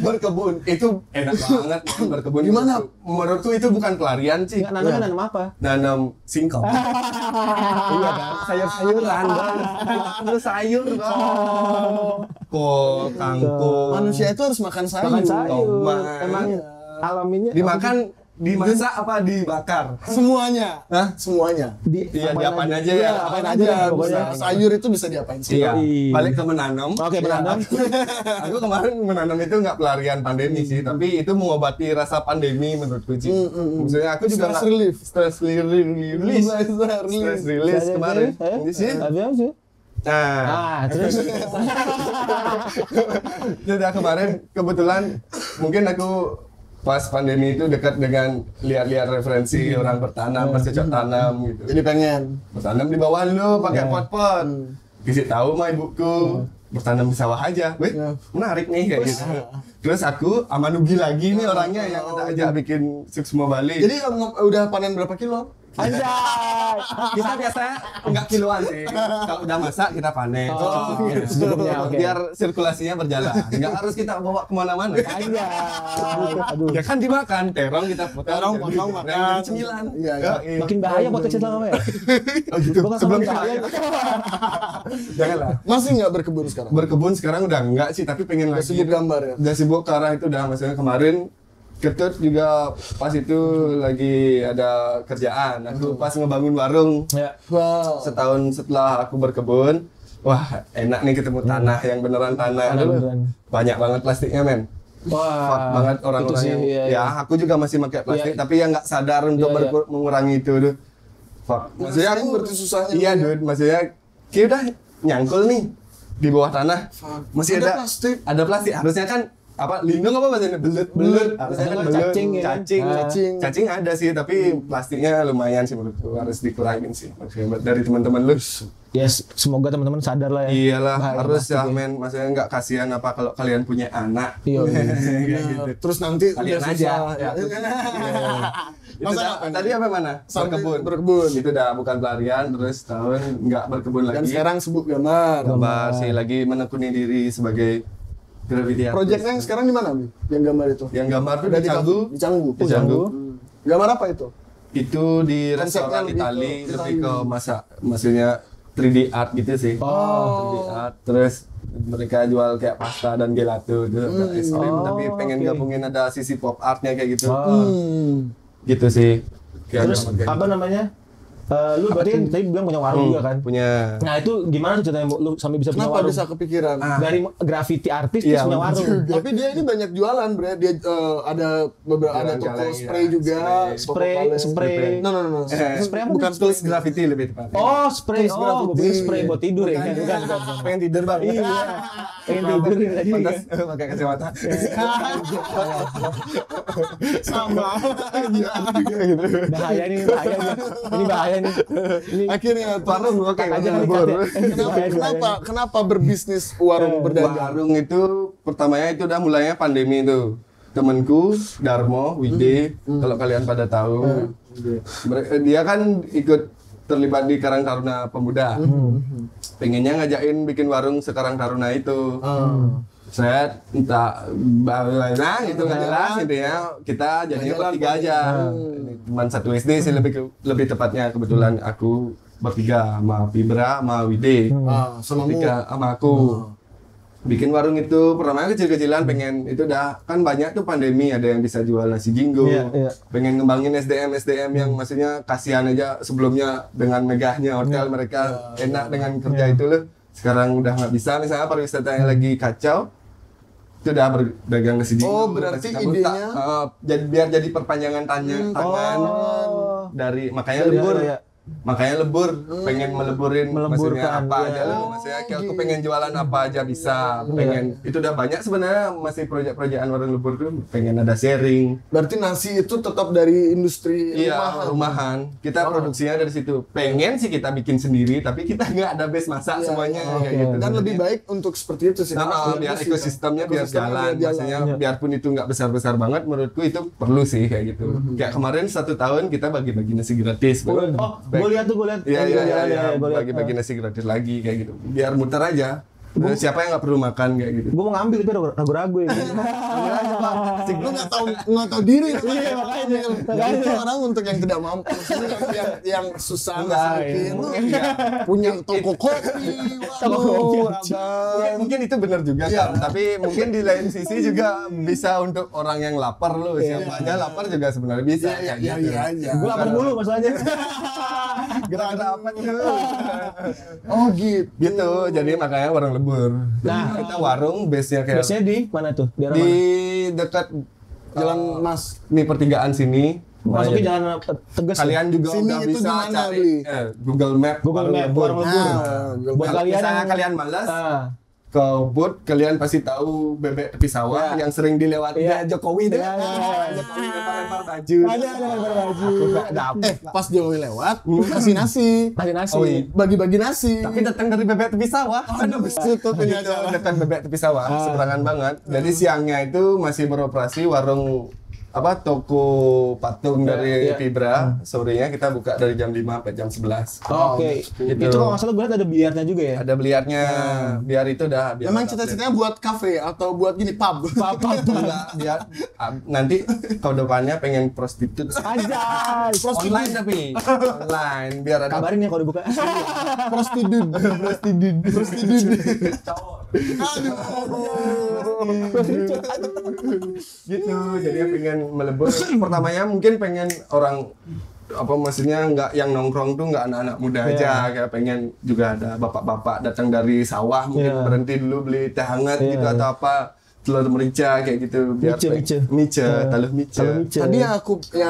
itu enak banget berkebun. Gimana? Menurutku itu bukan pelarian sih. Nanam apa? Nanam singkong. Iya kan, sayur-sayuran kan. Terus sayur kan. Kol, kangkung. Manusia itu harus makan sayur. Makan sayur. Tomat. Emang alaminya Dimakan, dimasak apa dibakar? Semuanya. Hah? Semuanya. Iya, diapain aja ya. Apain aja. Bisa. Sayur itu bisa diapain sih? Iya, balik ke menanam. Oke, menanam. Aku kemarin menanam itu nggak pelarian pandemi sih, tapi itu mengobati rasa pandemi menurutku sih. Maksudnya aku juga Stress relief. Stress release kemarin. Ini sih. Nah, terus sudah kemarin kebetulan mungkin aku pas pandemi itu dekat dengan lihat-lihat referensi orang bertanam, bercocok tanam gitu. Jadi pengen Bertanam di bawah lu pakai pot-pot. Kasih tahu sama ibuku, bertanam di sawah aja. Wih, menarik nih kayak gitu. Terus aku sama Nugi lagi nih orangnya yang kita ajak bikin Suksma Bali. Jadi udah panen berapa kilo? Anjay. Kita biasanya enggak kiloan sih. Kalau udah masak kita panen. Sebelumnya, oke. Biar sirkulasinya berjalan. Enggak harus kita bawa kemana-mana. Anjay. Aduh. Ya kan dimakan, terong kita potong. Terong potong, makan. Cemilan. Iya, iya. Makin bahaya potensi lama ya. Oh gitu. Gua nggak Sebelum sama bahaya. sekali. Janganlah. Masih nggak berkebun sekarang? Berkebun sekarang udah enggak sih, tapi pengen Udah lagi. sibuk gambar ya? Udah sibuk ke arah itu udah, maksudnya kemarin Ketut juga pas itu lagi ada kerjaan. Aku pas ngebangun warung Ya. Wow. setahun setelah aku berkebun. Wah, enak nih ketemu tanah yang beneran tanah. Tanah Aduh, beneran. banyak banget plastiknya, men. Wah. Fuck banget itu orang-orang sih, yang iya, ya aku juga masih pakai plastik, tapi yang nggak sadar untuk Iya, iya. mengurangi itu tuh. Fuck. Maksudnya Ngerasain aku berarti susahnya iya, lu ya. dude, maksudnya kayak udah nyangkul nih di bawah tanah. Fuck. Masih Ada ada plastik. Ada plastik. Harusnya kan apa lindung apa bahasanya belut harusnya kan belut, Cacing ya kan? cacing Ah. cacing ada sih, tapi plastiknya lumayan sih menurutku, harus dikurangin sih maksudnya dari teman-teman lu. Ya semoga teman-teman sadar lah ya. Iyalah, Bahaya harus ya plastik men, maksudnya nggak kasihan apa kalau kalian punya anak. Iya. Kayak gitu. Terus nanti Kalian udah aja. susah. Ya. Itu Masa dah, tadi apa mana? Sampai Berkebun. berkebun. Itu udah bukan pelarian, terus tahun nggak berkebun Dan lagi. sekarang sibuk gambar. gambar sih, lagi menekuni diri sebagai graffiti artist. Proyeknya yang sekarang di mana, Bi? Yang gambar itu? Yang gambar tuh Udah di Canggu. Di Canggu. Di Canggu. Gambar apa itu? Itu di Konsepnya restoran lebih Itali, ke lebih ke Itali. maksudnya 3D art gitu sih. Oh. 3D art. Terus mereka jual kayak pasta dan gelato itu, es krim, Oh, tapi pengen oke. gabungin ada sisi pop artnya kayak gitu. Hmm. Gitu sih. Kayak Terus gambar kayak apa gitu. namanya? Lu berarti kan tadi bilang punya warung juga kan? Punya. Nah itu gimana tuh ceritanya lu sampai bisa punya Kenapa warung? bisa kepikiran? Dari graffiti artis terus Iya, punya bener warung. Tapi dia ini banyak jualan, Bre. Dia ada beberapa ada toko Jalan-jalan, spray iya. juga, Spray, toko kaleng. spray. No. Spray apa? Bukan Tools graffiti lebih tepat. Oh, spray. Terus Oh, gue graffiti. pikir spray buat tidur ya. Bukan. Pengen tidur bang. Iya. Pengen tidur nih tadi. Pantas pakai kacamata. Sama. Bahaya nih. Ini bahaya nih. Ini Akhirnya Warung oke, aja warung nih, libur. kenapa berbisnis warung berdagang? Warung itu pertamanya itu udah mulainya pandemi itu. Temenku Darmo, Wide, kalau kalian pada tahu, dia kan ikut terlibat di Karang Taruna Pemuda. Pengennya ngajakin bikin warung sekarang Taruna itu. Saya entah bagaimana itu nggak jelas, intinya kita jadinya bertiga aja. Cuman satu SD sih lebih tepatnya, kebetulan aku bertiga sama Fibra sama Wide. Sama Bertiga sama aku. Bikin warung itu pertamanya kecil-kecilan, pengen itu udah kan banyak tuh pandemi, ada yang bisa jual nasi jinggo. Iya. Pengen ngembangin SDM yang maksudnya kasihan aja sebelumnya dengan megahnya hotel mereka enak dengan kerja itu loh. Sekarang udah nggak bisa, misalnya pariwisata yang lagi kacau itu udah berdagang nasi jinggo. Oh, berarti nasi kabut, idenya? biar jadi perpanjangan tangan dari makanya lebur. Makanya lebur, pengen maksudnya Meleburkan, apa ya. aja loh, maksudnya kayak aku pengen jualan apa aja bisa, pengen itu udah banyak sebenarnya, masih proyek-proyekan warung lebur tuh pengen ada sharing. Berarti nasi itu tetap dari industri Iya, rumahan. Kita produksinya dari situ. Pengen sih kita bikin sendiri, tapi kita nggak ada base masak semuanya kayak gitu. Dan lebih baik untuk seperti itu sih. Nah, biar ekosistemnya biar jalan, maksudnya biarpun itu nggak besar-besar banget, menurutku itu perlu sih kayak gitu. Kayak kemarin 1 tahun kita bagi-bagi nasi gratis. Oh, gue lihat. Iya, Gua lihat. bagi-bagi nasi gratis lagi kayak gitu. Biar muter aja. Siapa yang nggak perlu makan kayak gitu. Gue mau ngambil tapi ragu-ragu ya. Lu nggak tahu diri. Iya, makanya. Itu orang untuk yang tidak mampu, yang susah Enggak, miskin, iya. tuh punya toko kopi, Ya, mungkin itu benar juga kan, tapi mungkin di lain sisi juga bisa untuk orang yang lapar loh. Siapa aja lapar juga sebenarnya bisa. kayak gitu. iya. Gue lapar mulu masalahnya. Gara-gara apa tuh? Oh gitu. Gitu, jadi makanya warung lebur. Nah, Kita warung base-nya kayak biasanya di mana tuh? Di arah di mana? dekat Jalan Mas. nih pertigaan sini. Masuknya jalan tegas. Kalian juga Sini udah itu bisa gimana, cari Bli? Google Map. Google Map, warung lebur. Nah, Buat kalian Misalnya yang kalian malas Ah. ke Ubud, kalian pasti tahu bebek tepi sawah yang sering dilewati Jokowi deh. Jokowi lempar-lempar baju. Ada baju. Aku nggak dapet. pas Jokowi lewat, kasih nasi. Kasih nasi. Oh, iya. Bagi-bagi nasi. Tapi datang dari bebek tepi sawah. Aduh, itu punya dekat bebek tepi sawah, seberangan banget. Jadi siangnya itu masih beroperasi warung toko patung dari iya. Fibra. Sorenya kita buka dari jam 5 sampai jam 11. Oke. Gitu. Itu kalau nggak salah gue liat ada biliarnya juga ya. Ada biliarnya, biar itu dah. Biar Memang ada cita-citanya buat kafe atau buat gini pub? Apa Enggak, biar nanti tahun depannya pengen prostitut. aja. Online tapi online biar ada Kabarin ya kalau dibuka. Prostitut. gitu. Jadi pengen melebur. Pertamanya mungkin pengen orang maksudnya nggak yang nongkrong tuh nggak anak-anak muda aja, kayak pengen juga ada bapak-bapak datang dari sawah mungkin berhenti dulu beli teh hangat gitu atau apa, telur merica kayak gitu biar taluh mice. Tadi yang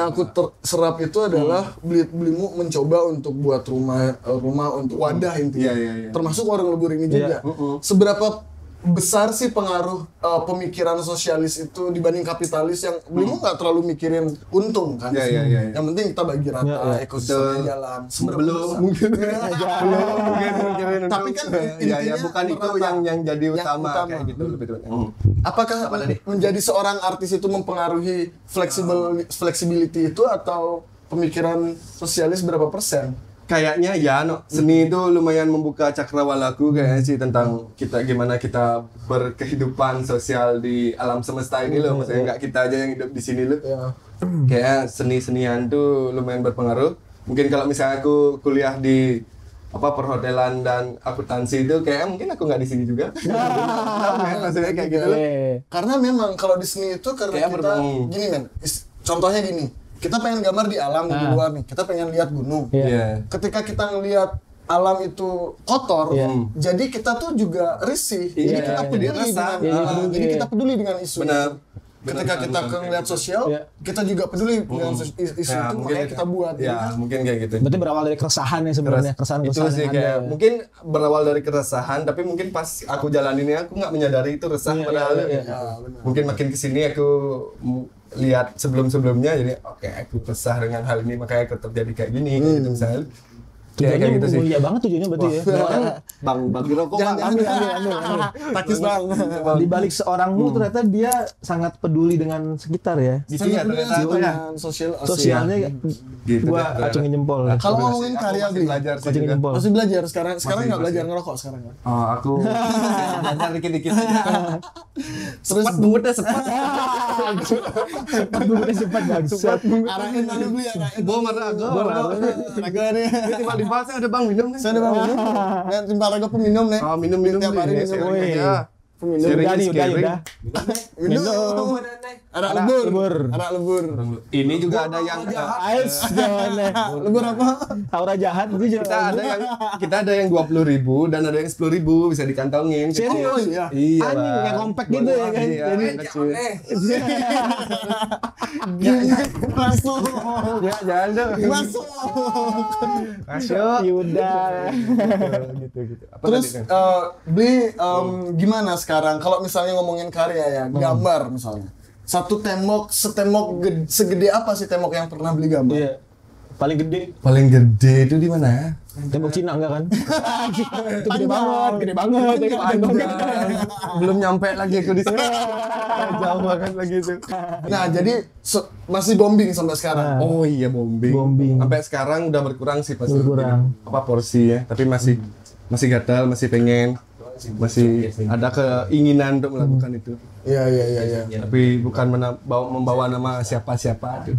aku terserap itu adalah belimu mencoba untuk buat rumah untuk wadah intinya. Termasuk warung lebur ini juga. Seberapa besar sih pengaruh pemikiran sosialis itu dibanding kapitalis yang belimu nggak terlalu mikirin untung kan? Yang penting kita bagi rata, ekosistemnya jalan. Belum mungkin mikirin Tapi kan ya bukan itu yang jadi utama kayak gitu lebih tepatnya. Apakah menjadi seorang artis itu mempengaruhi flexibility itu atau pemikiran sosialis berapa persen? Kayaknya ya, seni itu lumayan membuka cakrawalaku kayaknya sih tentang gimana kita berkehidupan sosial di alam semesta ini loh, maksudnya nggak kita aja yang hidup di sini loh. Kayak seni-senian tuh lumayan berpengaruh. Mungkin kalau misalnya aku kuliah di perhotelan dan akuntansi itu kayak mungkin aku nggak di sini juga. Maksudnya kayak gitu. Karena memang kalau di seni itu karena kita gini men, contohnya gini. Kita pengen gambar di alam di luar nih, kita pengen lihat gunung. Ketika kita ngelihat alam itu kotor, jadi kita tuh juga risih. Jadi kita peduli dengan isu. Benar. Ketika kita ngelihat sosial, kita juga peduli dengan isu itu, makanya kita buat. Mungkin kayak gitu. Berarti berawal dari keresahan ya sebenarnya, keresahan itu sih kayak mungkin berawal dari keresahan, tapi mungkin pas aku jalaninnya aku nggak menyadari itu resah padahal. Mungkin makin kesini aku lihat sebelumnya jadi aku resah dengan hal ini makanya aku terjadi kayak gini gitu misalnya. Tujuannya gitu sih. mulia banget tujuannya berarti ya. Bagi rokok Bang. Ambil. Takis bang. Di balik seorangmu ternyata dia sangat peduli dengan sekitar ya. Gitu ya ternyata dengan Sosialnya gitu. gua acungin jempol. Kalau ngomongin karya masih belajar sih acungin juga. jempol. masih belajar sekarang nggak belajar ngerokok sekarang kan? Oh, aku belajar dikit-dikit aja. Terus Bungutnya sempat. Sempat bangsat. arahin lalu beli arahin. Bom raga. Raga nih. Tiba di pasar ada Bang minum nih. Saya ada bang minum. Dan timpa raga peminum nih. Oh, minum Tiap hari nih. minum. Woi. Peminum. Udah nih, udah. Minum. Arak lebur. Arak lebur. Ini juga ada yang Ais jangan. Lebur apa? Aura jahat itu kita ada yang 20.000 dan ada yang 10.000 bisa dikantongin. Serius? Iya. Iya, Anjing, Bang. yang compact gitu ya kan? Iya, Jadi kecil. Masuk. Ya, jangan dong. Masuk. Masuk. Yuda. Gitu. Apa Terus tadi, Kang? beli gimana sekarang kalau misalnya ngomongin karya ya, gambar misalnya. Satu segede apa sih tembok yang pernah beli gambar? Iya. Paling gede. Paling gede itu di mana ya? Tembok Cina enggak kan? Itu gede banget. Belum nyampe lagi aku di sana. Jauh banget lagi itu. Nah, jadi masih bombing sampai sekarang. Oh iya, bombing. Sampai sekarang udah berkurang sih pasti. Berkurang. Porsi ya, tapi masih gatal, masih pengen, masih ada keinginan untuk melakukan itu. Iya. Tapi bukan membawa nama siapa-siapa itu.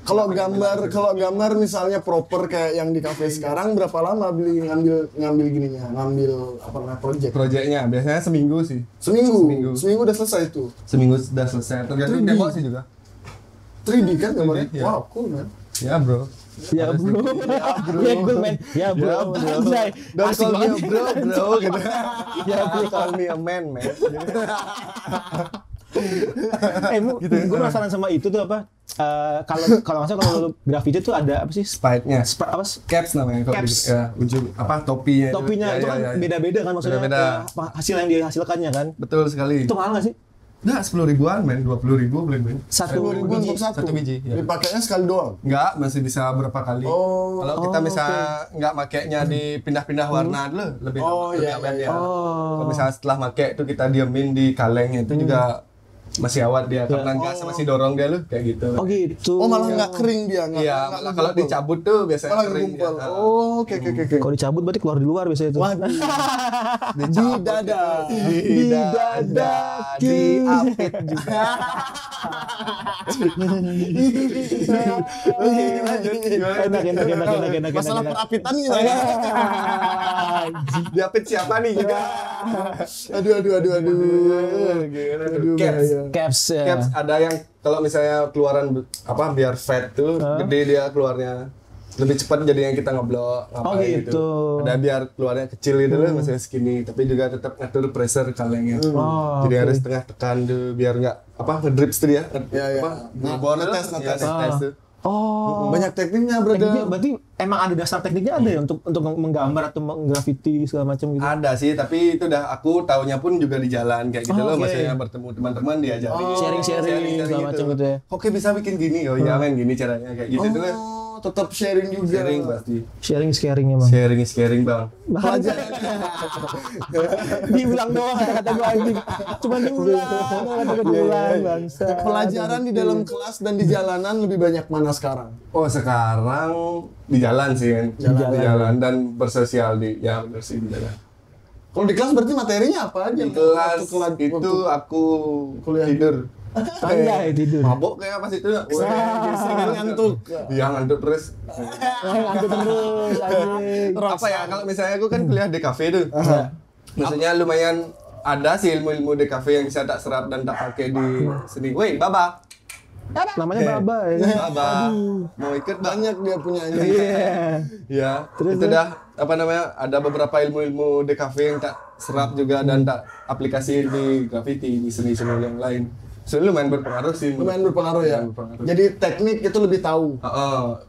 Kalau gambar misalnya proper kayak yang di kafe sekarang berapa lama beli ngambil gininya, ngambil apa namanya Proyeknya biasanya seminggu sih. Seminggu udah selesai itu. Seminggu sudah selesai. Tergantung 3D. tembok sih juga. 3D kan gambarnya? 3D, ya. Wow, cool man. Ya bro. Ya bro. Ya cool man. Ya bro. Anjay. Don't Asik call me a banget. bro gitu. Ya bro, call me a man. Gue penasaran sama itu tuh apa? Kalau nggak salah kalau lu graffiti tuh ada apa sih? Spike-nya. Apa? Caps namanya kalau Caps. ya, ujung topinya. Topinya itu kan beda-beda kan maksudnya Beda-beda. hasil yang dihasilkannya kan? Betul sekali. Itu mahal nggak sih? Nah, 10.000-an men, 20.000 beli men. 10.000 untuk Satu biji, ya. Dipakainya sekali doang. Enggak, masih bisa berapa kali. Oh. Kalau kita misalnya nggak makainya dipindah-pindah warna dulu, lebih Oh, lebih iya, awet iya. ya. Kalau misalnya setelah make itu kita diemin di kaleng itu juga masih awet dia, karena gas masih dorong dia lu kayak gitu. Oh gitu. Oh malah nggak kering dia, nggak. Iya, malah kalau dicabut tuh biasanya Malah kering gumpal. dia. Oh, oke. Kalau dicabut berarti keluar di luar biasanya itu. Waduh. Di dada. Di dada, di apit juga. Enak. Masalah perapitan gimana? Di apit siapa nih juga? Aduh. Caps ya. Caps ada yang kalau misalnya keluaran biar fat tuh gede dia keluarnya lebih cepat jadi yang kita ngeblok gitu. Ada biar keluarnya kecil gitu loh, misalnya skinny, tapi juga tetap ngatur pressure kalengnya. Jadi harus tengah tekan tuh biar nggak ngedrips tuh dia. Ngetes. Ngetes tuh. Oh. Banyak tekniknya, Tekniknya brother. berarti emang ada dasar tekniknya ada ya untuk menggambar atau menggraffiti segala macam gitu. Ada sih, tapi itu udah aku taunya pun juga di jalan kayak gitu loh, oke. maksudnya bertemu teman-teman diajarin. Sharing-sharing segala macam gitu ya. Oke, bisa bikin gini, oh iya men gini caranya kayak gitu tuh. Oh, tetap sharing juga. Sharing pasti. Sharing emang. Sharing is caring, Bang. Pelajaran. Diulang doang kata gue anjing. Cuma diulang bangsa. Pelajaran di dalam kelas dan di jalanan lebih banyak mana sekarang? Oh, sekarang di jalan sih kan. Di jalan dan bersosial di bener sih di jalan. Kalau di kelas berarti materinya apa aja? Di kelas Waktu itu aku kuliah. tidur. Anjay tidur. Mabok kayak pas itu. ngantuk. Iya, ngantuk terus. Ngantuk terus anjing. Apa ya, kalau misalnya aku kan kuliah di kafe tuh. Maksudnya lumayan ada sih ilmu-ilmu di kafe yang bisa tak serap dan tak pakai di seni. Woi, Baba. Namanya Baba ya kan? Baba. Mau ikut Banyak dia punya ini. Ya, Terus, itu dah ada beberapa ilmu-ilmu di kafe yang tak serap juga dan tak aplikasi di graffiti, di seni-seni yang lain. Soalnya lumayan berpengaruh sih. Lumayan berpengaruh ya. Lumayan berpengaruh. Jadi teknik itu lebih tahu.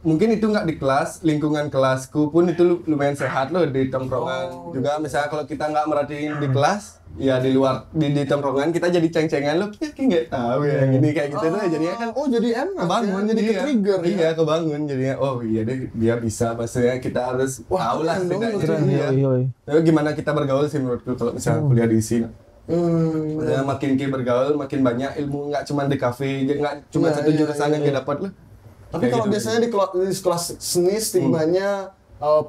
Mungkin itu nggak di kelas, lingkungan kelasku pun itu lumayan sehat loh di tongkrongan. Juga misalnya kalau kita nggak merhatiin di kelas, ya di luar di tongkrongan kita jadi ceng-cengan loh, kayak nggak tahu ya gini kayak gitu tuh jadinya kan. Oh jadi enak. Kebangun ya? Jadi iya. ke-trigger ya. Iya, kebangun jadinya. Oh iya deh, dia bisa, maksudnya kita harus tahu lah keren dong, setidaknya. keren. Iya. Yoi. Tapi gimana kita bergaul sih menurutku kalau misalnya kuliah di sini. Maksudnya makin kita bergaul, makin banyak ilmu, nggak cuma di kafe, nggak cuma satu jurusan yang kita dapat lah. Tapi kalau biasanya di sekolah seni stigmanya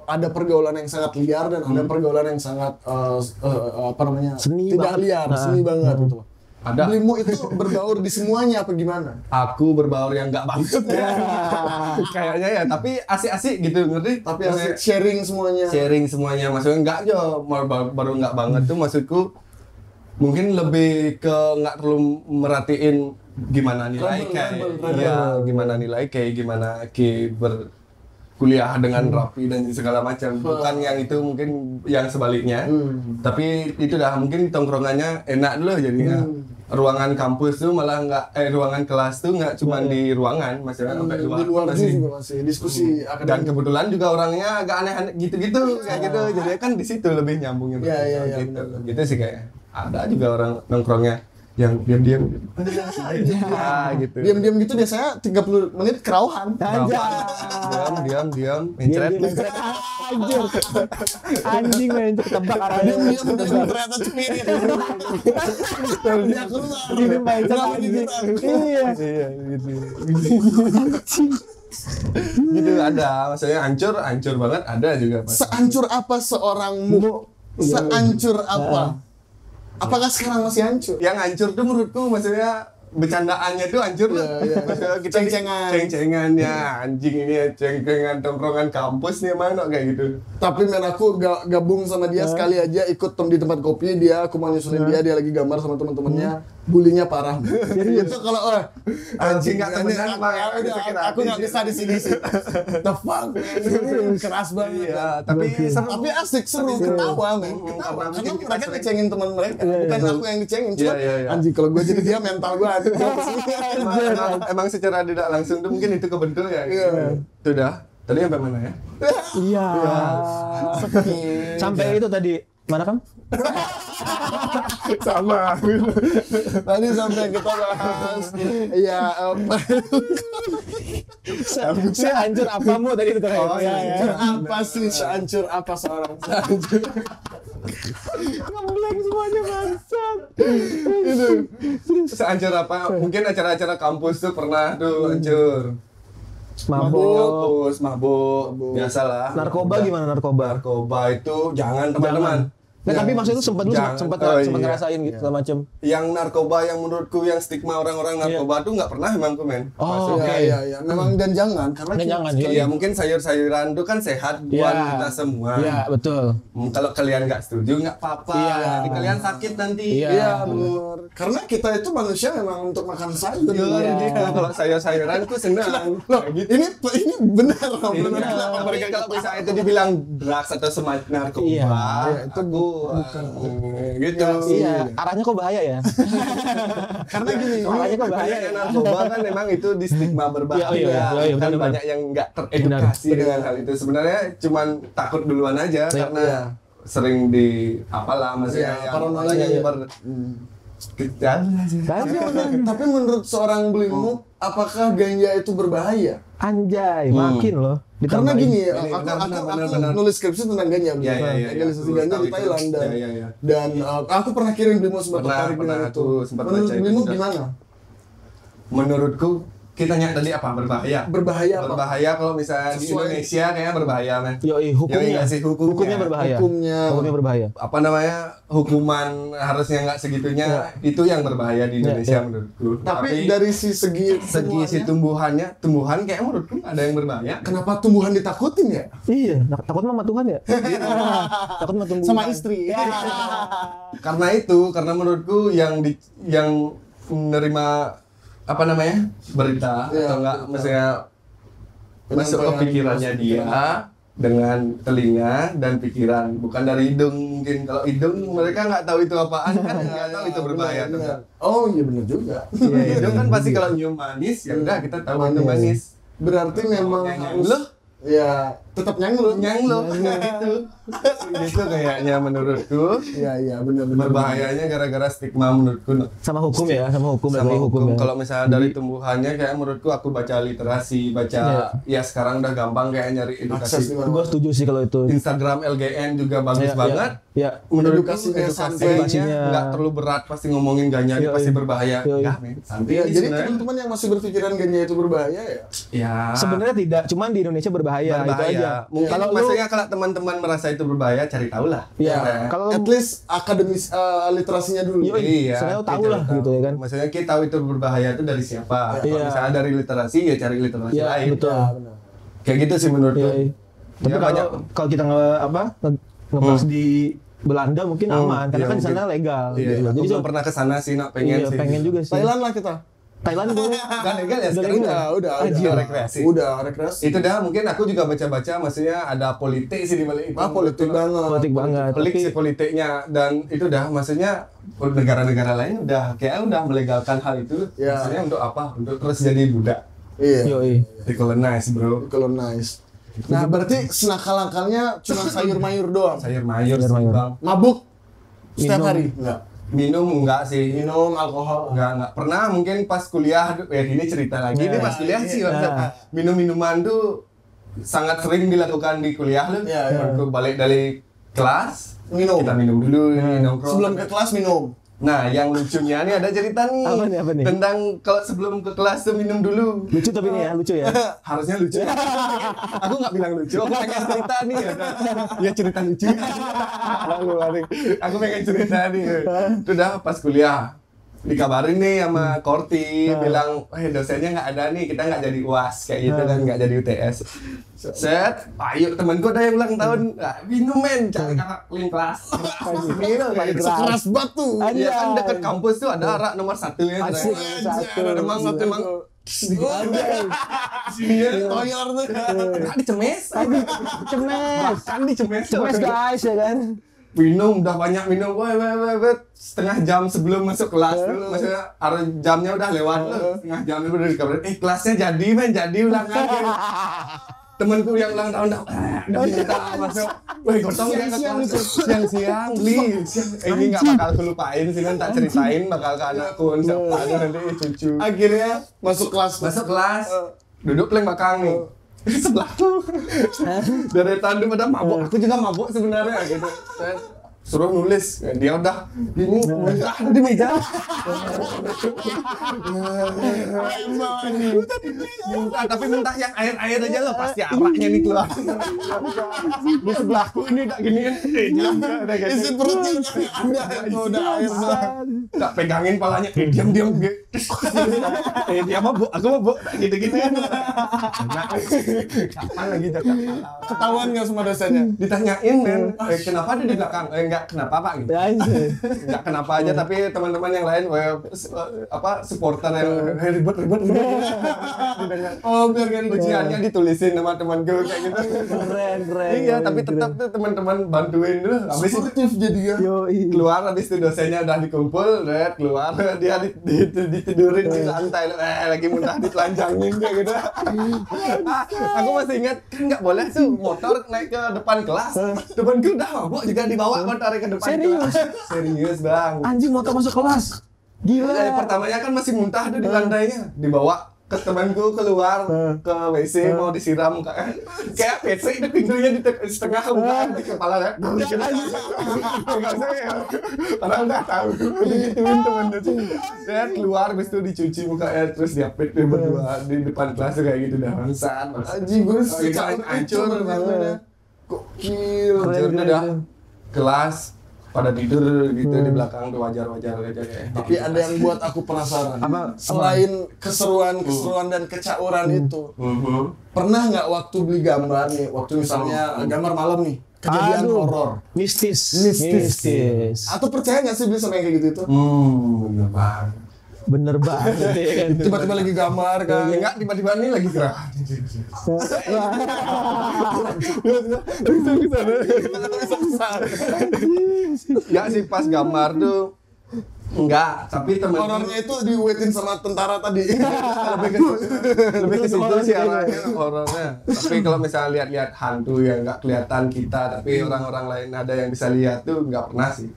ada pergaulan yang sangat liar dan ada pergaulan yang sangat Seni tidak banget. liar, seni banget gitu. Ada. Belimu itu berbaur di semuanya apa gimana? Aku berbaur yang nggak banget ya. Kayaknya ya, tapi asik-asik gitu, ngerti? Tapi asik sharing semuanya. Sharing semuanya, maksudnya nggak aja baru nggak banget tuh, maksudku mungkin lebih ke nggak terlalu merhatiin gimana nilai gimana nilai kayak gimana berkuliah dengan rapi dan segala macam, bukan yang itu, mungkin yang sebaliknya. Tapi itu dah mungkin tongkrongannya enak dulu jadinya. Ruangan kampus tuh malah ruangan kelas tuh nggak cuma di ruangan, maksudnya sampai Di luar juga masih diskusi dan akademik. kebetulan juga orangnya agak aneh-aneh gitu-gitu kayak gitu, jadi kan di situ lebih nyambungnya. Iya, Gitu. Gitu sih kayak ada juga orang nongkrongnya yang diam-diam gitu. Gitu. Diam-diam gitu biasanya 30 menit kerauhan. Diam, mencret. Anjir. Anjing main ketebak arahnya. Diam-diam udah ternyata cepirit. Dia keluar. Ini main Kenapa anjing. kita? Iya. Iya, gitu. Gitu ada, maksudnya hancur banget ada juga. Sehancur apa seorangmu? Sehancur apa? Apakah sekarang masih hancur? Yang hancur tuh menurutku maksudnya bercandaannya tuh hancur lah. Iya. Maksudnya kita ceng-cengan ya, anjing ini ya, ceng-cengan tongkrongan kampus nih mana kayak gitu. Tapi men aku gabung sama dia sekali aja ikut di tempat kopi, aku mau nyusulin dia lagi gambar sama teman-temannya, bulinya parah. Itu kalau Anjing nggak temenan, Bang. aku nggak bisa di sini sih. The fuck, man. Keras banget. Iya, tapi Tapi asik, seru, ketawa men. Ketawa karena mereka ngecengin teman mereka, bukan aku yang dicengin. Cuma Iya. anjing kalau gue jadi dia mental gue emang secara tidak langsung tuh mungkin itu kebentuk ya. Iya. Itu dah. Tadi sampai mana ya? Iya. Sampai itu tadi mana kan? Sama. Tadi sampai kita bahas ya Sehancur apamu tadi itu terakhir. Oh, Iya, iya. iya. apa sih sehancur apa seorang semuanya bangsat. Itu sehancur apa? Mungkin acara-acara kampus tuh pernah tuh hancur. Mabuk. Mabuk. Biasalah. Narkoba gimana narkoba? Narkoba itu jangan teman-teman. Nah, tapi maksudnya lu sempat ngerasain gitu segala macem. Yang narkoba yang menurutku yang stigma orang-orang narkoba tuh nggak pernah emangku men. Oh, oke. Iya. Memang dan jangan karena Jangan. Ya mungkin sayur-sayuran itu kan sehat buat kita semua. Iya, betul. Kalau kalian nggak setuju nggak apa-apa. Nanti kalian sakit nanti. Iya, benar. Karena kita itu manusia memang untuk makan sayur. Kalau sayur-sayuran tuh senang. Loh, ini benar. Kenapa mereka kalau misalnya itu dibilang drugs atau semacam narkoba? Iya, itu bukan gitu. Iya, arahnya kok bahaya ya? Karena gini, arahnya kok bahaya ya? Narkoba kan memang itu di stigma berbahaya. Iya, Kan benar. banyak yang nggak teredukasi dengan hal itu. Sebenarnya cuman takut duluan aja karena sering di apalah maksudnya yang paranoia orang yang tapi menurut seorang Blimu, apakah ganja itu berbahaya? Anjay, makin loh. Karena gini, Benar. aku nulis skripsi tentang ganja, Iya. legalisasi ganja di Tahu itu. Thailand Iya. dan aku pernah kirim Blimu sebuah tertarik Pernah, dengan itu. tuh, sempat Menurut baca itu Blimu juga. gimana? Menurutku kita tanya tadi apa berbahaya? Berbahaya apa? Berbahaya kalau misalnya di Sesuai- Indonesia kayaknya berbahaya men. Yoi, hukumnya. nggak sih? Hukumnya berbahaya. Hukumnya berbahaya. Apa namanya hukuman harusnya nggak segitunya itu yang berbahaya di Indonesia menurutku. Tapi dari segi si tumbuhan kayak menurutku ada yang berbahaya. kenapa tumbuhan ditakutin ya? Iya, takut sama Tuhan ya? Takut sama tumbuhan. Sama istri. Karena menurutku yang menerima apa namanya berita atau enggak maksudnya masuk ke pikirannya dia dengan telinga dan pikiran bukan dari hidung. Mungkin kalau hidung mereka nggak tahu itu apaan kan nggak tahu itu berbahaya atau enggak. Oh iya benar juga. Hidung kan pasti kalau nyium manis ya udah kita tahu itu manis. Berarti memang harus Loh? ya tetap nyanglut. Itu kayaknya menurutku Iya benar. berbahayanya gara-gara stigma menurutku. Sama hukum ya, sama hukum Sama lagi hukum. ya. Kalau misalnya dari tumbuhannya kayak menurutku aku baca literasi, ya sekarang udah gampang kayak nyari Akses edukasi. di mana? Gue setuju sih kalau itu. Instagram LGN juga bagus banget. Ya. Menurutku Edukasinya edukasinya sampai- nggak terlalu berat pasti ngomongin ganja ini Iya, pasti iya. berbahaya. Iya, iya. Enggak, men. Santai Ya, ini jadi sebenarnya. teman-teman yang masih berpikiran ganja itu berbahaya ya. Ya. Sebenarnya tidak, cuman di Indonesia berbahaya, itu aja. Mungkin Kalau lu- maksudnya kalau teman-teman merasa itu berbahaya cari tahu lah. Iya, Ya. kalau At least akademis literasinya dulu. Iya. Sebenarnya lu tahu lah gitu ya kan. Maksudnya kita tahu itu berbahaya itu dari siapa. Kalau Iya. misalnya dari literasi ya cari literasi Iya, lain. betul. Ya, benar. Kayak gitu sih menurutku. Iya. Tapi Ya, banyak. kalau kita ngebahas di Belanda mungkin aman karena Iya, kan di sana mungkin. legal Iya, gitu. aku Jadi belum pernah ke sana sih, nak pengen iya, sih. pengen juga sih. Thailand lah kita. Thailand boleh. Gak legal ya sekarang Udah. Udah rekreasi. Udah rekreasi. Itu dah mungkin aku juga baca-baca maksudnya ada politik sih di balik itu. Politik banget. Politik banget. Pelik Tapi sih politiknya dan itu dah maksudnya negara-negara lain udah kayak udah melegalkan hal itu. Ya. Maksudnya untuk apa? Untuk terus jadi budak. Iya. yoi. Decolonize, bro. Colonize. Nah, berarti senakal-akalnya cuma sayur mayur doang. Sayur mayur sih, Sayur mayur. Bang. Mabuk setiap Minum. hari? Enggak. Minum enggak sih. Minum alkohol? Enggak pernah. Mungkin pas kuliah, ini cerita lagi. Ini pas kuliah sih, minum-minuman tuh sangat sering dilakukan di kuliah lu. Iya. Waktu balik dari kelas, Minum. kita minum dulu, nongkrong. Sebelum ke kelas minum. Nah, yang lucunya nih ada cerita nih. Apa nih? Tentang kalau sebelum ke kelas tuh minum dulu. Lucu tapi ini ya, lucu ya. Harusnya lucu. Aku nggak bilang lucu, aku pengen cerita nih. Ya cerita lucu. Aku pengen cerita nih. Itu udah pas kuliah. Dikabarin nih sama Korti, bilang, dosennya nggak ada nih, kita nggak jadi UAS kayak gitu kan, nggak jadi UTS. Set, ayo temanku ada yang ulang tahun, minum men, cari kakak link kelas. Minum paling keras. Sekeras batu. Iya kan dekat kampus tuh ada rak nomor 1 ya. Asik, satu. Emang Iya, toyor tuh. Nggak dicemes. Cemes. Bahkan dicemes. Cemes guys ya kan. Minum, udah banyak minum, setengah jam sebelum masuk kelas dulu, maksudnya harus jamnya udah lewat loh, setengah jam itu udah dikabarin, kelasnya jadi men, jadi ulangan. Temenku yang ulang tahun udah minta masuk, gotong ya ke kelas siang-siang, please. Ini nggak bakal aku lupain sih kan, tak ceritain bakal ke anakku, siapa ada nanti cucu. Akhirnya masuk kelas. Masuk kelas, duduk paling belakang nih. Sebelah tuh. Dari tadi pada mabuk, aku juga mabuk sebenarnya gitu. suruh nulis, dia udah ini muntah di meja. Muntah, tapi muntah yang air aja loh, pasti araknya nih keluar. Di sebelahku ini udah giniin, isi perutnya udah air. Tak pegangin palanya, diam dia mabuk, aku mabuk, gitu-gitu. Kapan lagi Jakarta? Ketahuan nggak sama dosennya? Ditanyain men, kenapa dia di belakang? Enggak kenapa Pak gitu. Enggak kenapa aja, tapi teman-teman yang lain supporter yang ribet. Oh, biar kan ujiannya ditulisin sama temanku kayak gitu. Keren. Iya, tapi tetap tuh teman-teman bantuin dulu. Habis sportif jadi ya. keluar habis itu dosennya udah dikumpul, keluar dia ditidurin di lantai, lagi muntah ditelanjangin kayak gitu. Aku masih ingat kan nggak boleh tuh motor naik ke depan kelas. Depanku udah mabuk juga dibawa motor ke depan kelas. Serius bang. Anjing motor masuk kelas. Gila. Pertamanya kan masih muntah tuh di lantainya, dibawa ke temanku keluar ke WC mau disiram kayak PC itu pintunya di setengah bukan di kepala ya. Padahal nggak tahu. Digituin temen tuh. Dia keluar habis itu dicuci mukanya terus diapit berdua di depan kelas kayak gitu dah. Bangsat. Anjing gue hancur banget. Gokil. Hancurnya dah kelas pada tidur gitu di belakang tuh wajar aja kayak. Tapi ada yang buat aku penasaran. Selain keseruan dan kecauran itu, pernah nggak waktu beli gambar nih, waktu misalnya gambar malam nih, kejadian horor, mistis. Atau percaya nggak sih beli sama yang kayak gitu itu? Bener banget ya kan. Tiba-tiba lagi gambar kan? Enggak, tiba-tiba ini lagi gerak. Enggak sih pas gambar tuh enggak, tapi temen Horornya itu diuetin sama tentara tadi. lebih ke situ sih arahnya horornya. Tapi kalau misalnya lihat-lihat hantu yang nggak kelihatan kita, tapi orang-orang lain ada yang bisa lihat tuh nggak pernah sih.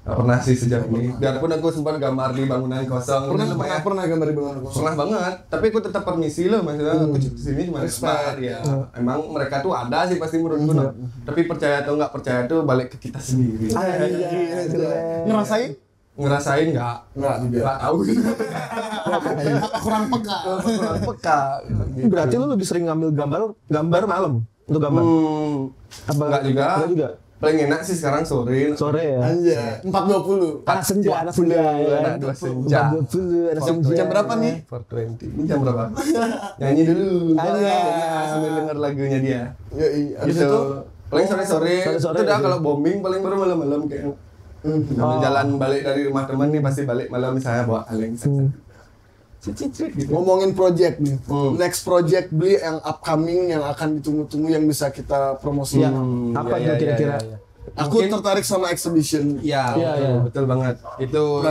Nggak pernah sih sejauh ini. Biarpun aku sempat gambar di bangunan kosong. Pernah gambar di bangunan kosong. Pernah banget. Tapi aku tetap permisi loh, maksudnya aku sini cuma respect ya. Emang mereka tuh ada sih pasti menurutku. Tapi percaya atau nggak percaya tuh balik ke kita sendiri. Ngerasain nggak juga. Nggak tahu. Kurang peka. Gitu. Berarti lu lebih sering ngambil gambar malam untuk gambar? Enggak juga. Paling enak sih sekarang sore ya. Anjay. 4.20. Anak senja ya. Anak senja. 4.20 anak senja. Jam berapa nih? 4:20. Ini jam berapa? Nyanyi dulu. Sambil denger lagunya dia. Gitu. Paling sore-sore. Itu udah kalau bombing paling baru malam-malam kayak. Jalan balik dari rumah teman nih pasti balik malam misalnya bawa kaleng. Gitu. Ngomongin project nih, next project beli yang upcoming yang akan ditunggu-tunggu yang bisa kita promosikan. Apa itu kira-kira? Aku tertarik sama exhibition. Iya, betul banget. Itu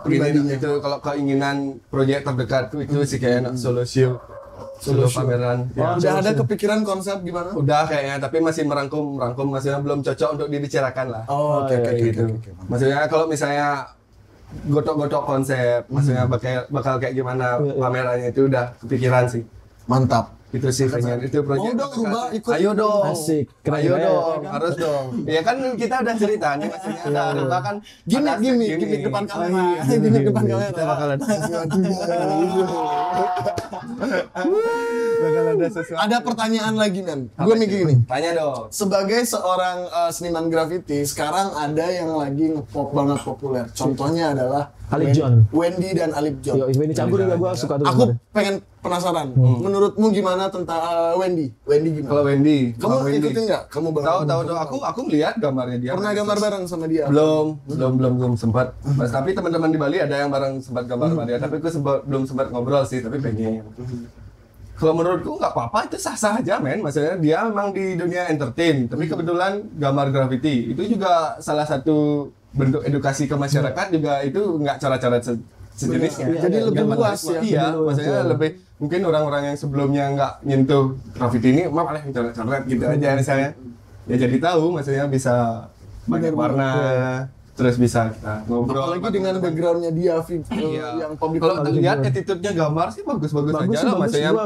pribadinya itu kalau keinginan project terdekatku itu sih kayak solo show. Solo pameran. Udah ada kepikiran konsep gimana? Udah kayaknya, tapi masih merangkum maksudnya belum cocok untuk dibicarakan lah. Oke. Maksudnya kalau misalnya gotok-gotok konsep, maksudnya bakal kayak gimana pamerannya itu udah kepikiran sih. Mantap. Itu sih pengen itu proyek. Mau dong rubah ikut. Ayo dong. Asik. Ayo dong, harus dong. Ya kan kita udah cerita nih maksudnya ada rubah kan Gimik depan kamera. Gimik depan kamera. Kita bakal ada sesuatu. Bakal ada sesuatu. Ada pertanyaan lagi men. Gue mikir gini. Tanya dong. Sebagai seorang seniman graffiti, sekarang ada yang lagi ngepop banget populer. Contohnya adalah Alip John. Wendy dan Alip John. Wendy campur juga gue suka tuh. Aku pengen penasaran. Menurutmu gimana tentang Wendy? Wendy gimana? Kalau Wendy, Kamu ikutin nggak? Kamu tahu. Aku lihat gambarnya dia. Pernah gambar bareng sama dia? Belum sempat. Tapi teman-teman di Bali ada yang bareng sempat gambar sama dia. Tapi aku belum sempat ngobrol sih. Tapi pengen. Kalau menurutku nggak apa-apa, itu sah-sah aja men. Maksudnya dia memang di dunia entertain. Tapi kebetulan gambar graffiti itu juga salah satu bentuk edukasi ke masyarakat juga itu nggak cara-cara sejenisnya. Jadi lebih luas ya. Iya, maksudnya lebih mungkin orang-orang yang sebelumnya nggak nyentuh graffiti ini malah coret-coret gitu aja misalnya. Ya jadi tahu maksudnya bisa banyak warna. terus bisa kita ngobrol. Apalagi dengan backgroundnya dia, yang public. Kalau lihat attitude-nya gambar sih bagus-bagus aja lah.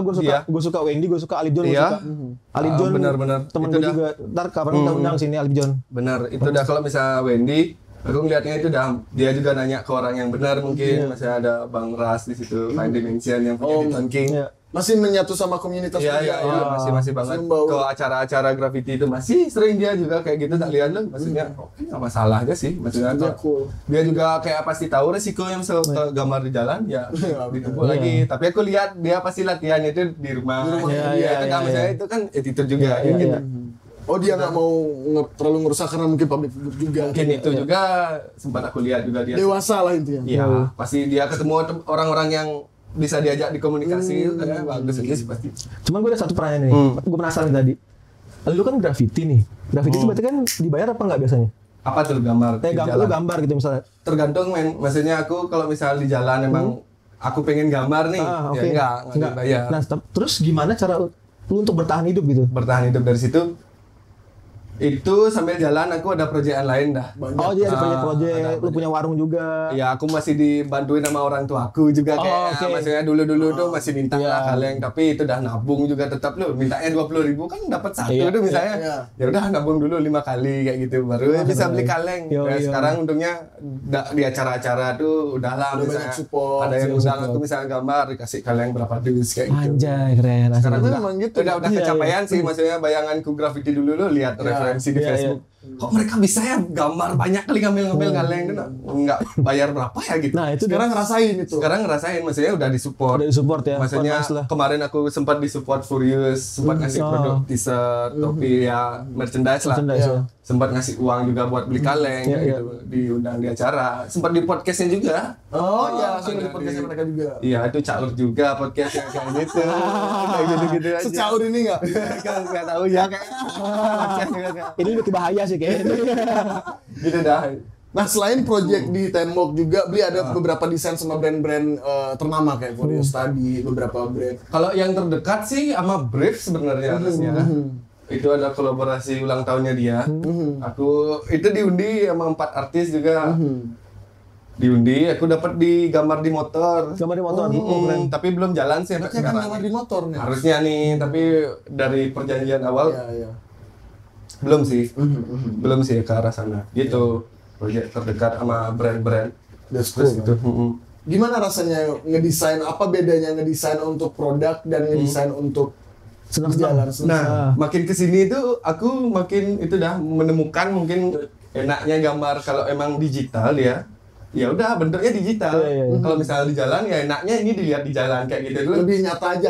Maksudnya gue suka Wendy, gue suka Ali John, gue suka Ali John. Benar-benar. Temen gue juga. Ntar kapan kita undang sini Ali John. Benar. Itu udah kalau misalnya Wendy, aku ngeliatnya itu udah dia juga nanya ke orang yang benar mungkin. Masih ada Bang Ras di situ, Fine Dimension yang punya Diton King. Masih menyatu sama komunitas. Iya, masih banget. Kalau acara-acara graffiti itu masih sering dia juga kayak gitu, tak lihat lu. Maksudnya oke, nggak masalah aja sih. Maksudnya dia juga kayak pasti tahu resiko yang ke gambar di jalan ya ditumpuk lagi. Tapi aku lihat dia pasti latihannya itu di rumah. Maksudnya itu kan attitude juga gitu. Oh, dia nggak mau terlalu ngerusak karena mungkin public juga. Mungkin itu juga sempat aku lihat juga dia. Dewasa lah intinya. Iya, pasti dia ketemu orang-orang yang bisa diajak dikomunikasi bagus aja sih pasti. Cuman gue ada satu pertanyaan nih, gue penasaran tadi. Lu kan graffiti nih, graffiti itu berarti kan dibayar apa nggak biasanya? Apa tuh gambar? Lu gambar gitu misalnya? Tergantung men, maksudnya aku kalau misal di jalan emang aku pengen gambar nih, ya enggak dibayar. Nah terus gimana cara lu untuk bertahan hidup gitu? Bertahan hidup dari situ? Itu sambil jalan aku ada proyekan lain dah. Oh dia ada proyek, lu punya warung juga. Ya aku masih dibantuin sama orang tua aku juga kayak maksudnya dulu tuh masih minta lah kaleng, tapi itu udah nabung juga tetap lu mintanya 20.000 kan dapat satu tuh misalnya. Ya udah nabung dulu 5 kali kayak gitu baru bisa beli kaleng. Nah, sekarang untungnya di acara-acara tuh udahlah misalnya ada yang undang aku misalnya gambar dikasih kaleng berapa dus kayak gitu. Anjay keren. Sekarang udah kecapaian sih maksudnya bayanganku graffiti dulu lu lihat referensi di Facebook. Kok mereka bisa ya gambar banyak kali ngambil kaleng itu nggak bayar berapa ya gitu. Nah, itu sekarang ngerasain itu. Sekarang ngerasain maksudnya udah disupport. Udah disupport ya. Maksudnya kemarin aku sempat disupport Furious, sempat ngasih produk t-shirt, topi ya, merchandise lah. Sempat ngasih uang juga buat beli kaleng gitu, diundang di acara. Sempat di podcastnya juga. Oh iya, langsung di podcastnya mereka juga. Iya, itu caur juga podcastnya kayak gitu. Kayak gitu-gitu aja. Secaur ini nggak? Nggak tahu ya kayak. Ini lebih bahaya sih kayaknya. Gitu dah. Nah selain project di Tembok juga beli ada beberapa desain sama brand-brand ternama kayak Furious tadi, beberapa brand. Kalau yang terdekat sih sama Brave sebenarnya harusnya. Itu ada kolaborasi ulang tahunnya dia. Aku itu diundi sama 4 artis juga. Diundi, aku dapat di gambar di motor. Gambar di motor. Tapi belum jalan sih sampai sekarang. Gambar di motor nih. Harusnya nih, tapi dari perjanjian awal belum sih. Belum sih ke arah sana. Gitu. Proyek terdekat sama brand-brand. Terus itu. Gimana rasanya ngedesain? Apa bedanya ngedesain untuk produk dan ngedesain untuk senang-senang? Nah, makin kesini itu aku makin itu dah menemukan mungkin enaknya gambar kalau emang digital ya. Ya udah bentuknya digital. Kalau misalnya di jalan ya enaknya ini dilihat di jalan kayak gitu dulu. Lebih nyata aja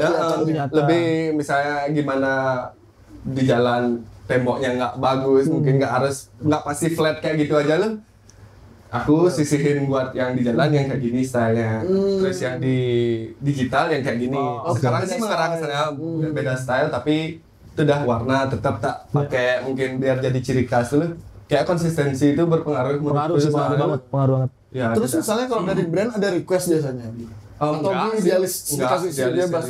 lebih misalnya gimana di jalan temboknya nggak bagus, mungkin nggak pasti flat kayak gitu aja loh. Aku sisihin buat yang di jalan yang kayak gini stylenya, terus yang di digital yang kayak gini. Sekarang sih mengarah ke sana beda style, tapi itu udah warna tetap tak pakai mungkin biar jadi ciri khas dulu. Kayak konsistensi itu berpengaruh. Pengaruh banget. Ya, terus misalnya kalau dari brand ada request biasanya? Atau idealis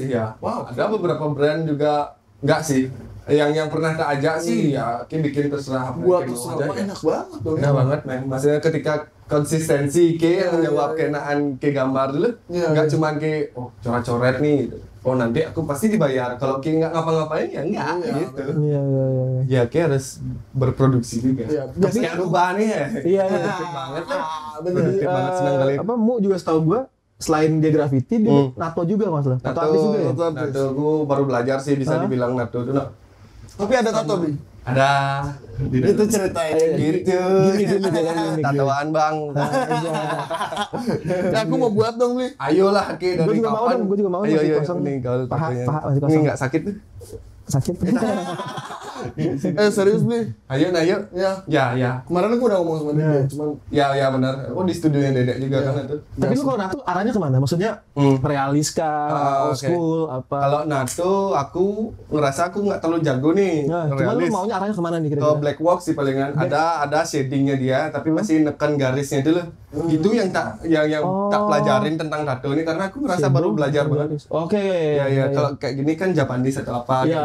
ya. Wow, ada beberapa brand juga enggak sih. Yang pernah tak ajak sih ya bikin terserah buat terserah enak banget dong. Enak banget men. Maksudnya ketika konsistensi yang jawab kenaan gambar dulu enggak cuman coret-coret nih gitu. Oh nanti aku pasti dibayar. Kalau nggak ngapa-ngapain ya enggak gitu. Ya harus berproduksi juga. Tapi kayak rubah nih ya. Iya. Banget lah. Produktif banget senang kali. Mu juga setahu gua selain dia graffiti dia nato juga masalah. Nato artis juga ya. Nato aku baru belajar sih bisa dibilang nato itu. Tapi ada tato Bi? Ada. Itu ceritanya gitu. Gini tatoan Bang. Nah, aku mau buat dong Bi. Ayolah Ki dari kapan? Gue juga mau. Ayo nih kalau paha masih kosong. Ini enggak sakit tuh. Sakit. Serius Bli? Ayo. Ya. Kemarin aku udah ngomong sama dia, cuman ya benar. Oh di studionya Dedek juga kan itu. Tapi lu kalau nato arahnya kemana? Maksudnya realis kah, old school apa? Kalau nato aku ngerasa aku nggak terlalu jago nih. Cuma lu maunya arahnya kemana nih kira-kira? Ke black wax sih palingan. Ada shadingnya dia, tapi masih neken garisnya dulu. Itu yang tak pelajarin tentang tato ini karena aku ngerasa baru belajar banget. Oke. Ya kalau kayak gini kan Japanese atau apa gitu.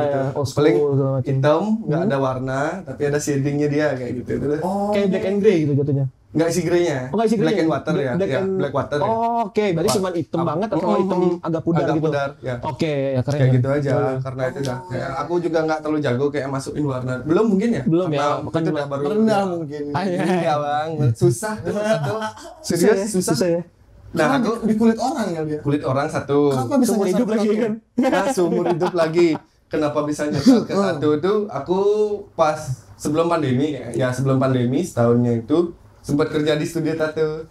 Paling hitam, nggak ada warna, tapi ada shadingnya dia kayak gitu. Kayak black and grey gitu jatuhnya. Nggak isi grey-nya. Oh, nggak isi grey. Black and water ya. Black water ya. Oh, oke. Berarti cuma hitam banget atau hitam agak pudar agak gitu? pudar, ya. Oke, ya keren. Kayak gitu aja. Karena itu dah. Kayak aku juga nggak terlalu jago kayak masukin warna. Belum mungkin ya? Belum ya. Bukan udah baru. Rendah mungkin. Iya bang. Susah tuh satu. Serius susah ya. Nah, Nah, aku di kulit orang ya dia. kulit orang satu. Kenapa bisa Seumur hidup lagi kan? Nah, seumur hidup lagi. Kenapa bisa nyesal ke tato itu? Aku pas sebelum pandemi ya sebelum pandemi setahunnya itu sempat kerja di studio tato.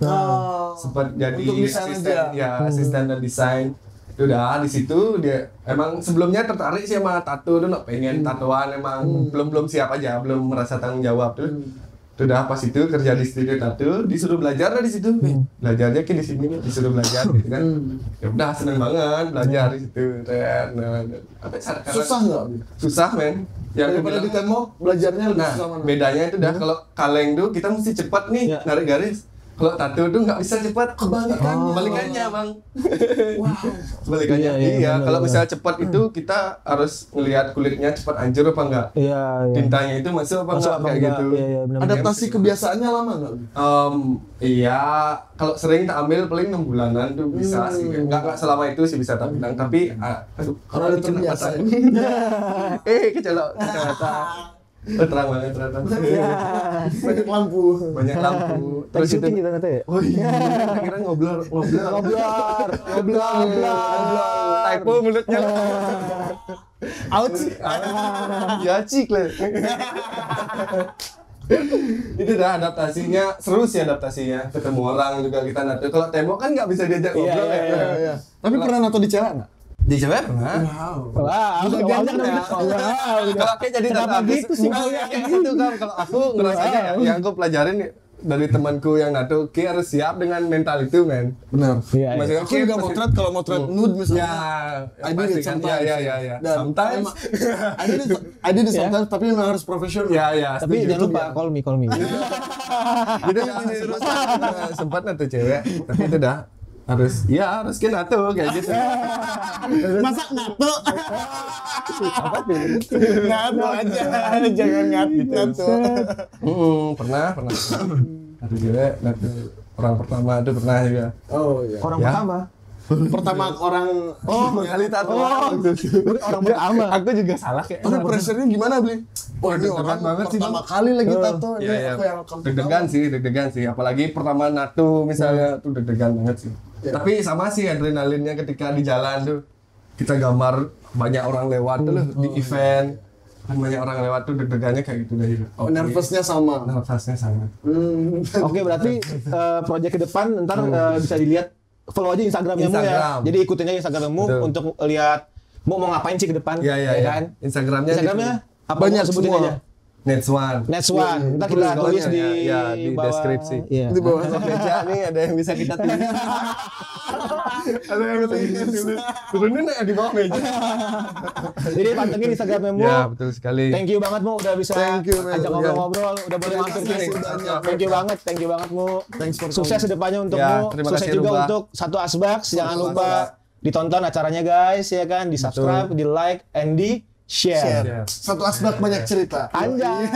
Sempat jadi Untuk desain asisten aja. ya asisten dan desain. Itu udah di situ dia emang sebelumnya tertarik sih sama tato tuh pengen tatoan emang belum siap aja, belum merasa tanggung jawab tuh. Itu udah pas itu kerja di studio tato, disuruh belajar lah di situ. Belajarnya kayak di sini disuruh belajar gitu kan. Ya udah seneng banget belajar di situ. Nah, apa sekarang Susah nggak? susah men. Yang Daripada di tembok belajarnya lebih nah, susah mana? bedanya itu dah kalau kaleng tuh kita mesti cepat nih narik garis. Kalau tato tuh nggak bisa cepat, kebalikannya bang. Kebalikannya. Iya, kalau misalnya cepat itu kita harus ngelihat kulitnya cepat hancur apa enggak. Iya, iya. Tintanya itu masuk apa enggak kayak gitu. Iya, benar. Adaptasi kebiasaannya lama nggak? Iya, kalau sering tak ambil paling 6 bulanan tuh bisa sih. Enggak selama itu sih bisa tak bilang, tapi aduh, Karena udah terbiasa. kecelok ternyata. Terang banget ternyata. Banyak lampu. Banyak lampu. Terus Terus itu syuting kita katanya ya? oh iya, kira ngobrol. Typo mulutnya. Out sih. Ya cik lah. Itu dah adaptasinya, seru sih adaptasinya. Ketemu orang juga kita nato. Kalau tembok kan nggak bisa diajak ngobrol ya. Iya. Tapi pernah nato di cewek nggak? Di cewek pernah. Wah, Juga awalnya ganteng ya? Kalau kayak jadi Kenapa nato gitu sih? kayak gitu kan. Kalau aku ngerasanya yang aku pelajarin dari temanku yang nato, kayak harus siap dengan mental itu men. Benar. Iya, iya. Maksudnya Aku juga motret kalau motret nude misalnya. Ya, I did it sometimes. Ya. Dan Sometimes. emang- I did it sometimes, tapi memang harus profesional. Ya. Tapi jangan lupa call me. Jadi sempat nato cewek, tapi itu dah harus kan nato kayak gitu. Masa nato? Nato aja, jangan nato. Pernah. Nato cewek, nato orang pertama itu pernah juga. Oh iya. Orang Ya. pertama. Pertama orang. Kali tato. Orang pertama. Aku juga salah kayak. Tapi pressure-nya gimana, Bli? Wah, ini Deg-degan orang banget sih, pertama kali lagi tato. Ini Iya. aku yang akan Deg-degan sih. Apalagi pertama nato misalnya tuh deg-degan banget sih. Ya. Tapi sama sih adrenalinnya ketika di jalan tuh. Kita gambar banyak orang lewat tuh loh di event. Banyak orang lewat tuh deg-degannya kayak gitu deh. Nervousnya sama. Nervousnya sama. Oke, berarti project ke depan ntar bisa dilihat, follow aja Instagramnya Mu ya. Instagram. Jadi ikutin aja Instagrammu Betul. untuk lihat mau ngapain sih ke depan. Iya. kan? Instagramnya apa Banyak mau sebutin semua. aja. Next One. Next one. Ntar kita tulis di di bawah. deskripsi. Iya. Di bawah. Meja nih ada yang bisa kita tulis. Ada yang bisa kita tulis. Turunin ya di bawah meja. Jadi pantengin Instagramnya Mu. Ya, betul sekali. Thank you banget Mu udah bisa Thank you, man. ajak ngobrol-ngobrol, udah boleh mampir ke sini. Thank you banget Mu. Thanks for Sukses kedepannya untuk Ya, Mu. terima Sukses kasih, juga Ruba. untuk Satu Asbaks. Jangan lupa ditonton acaranya guys ya kan, di subscribe, di like, and di share. Satu asbak banyak cerita. Anjay.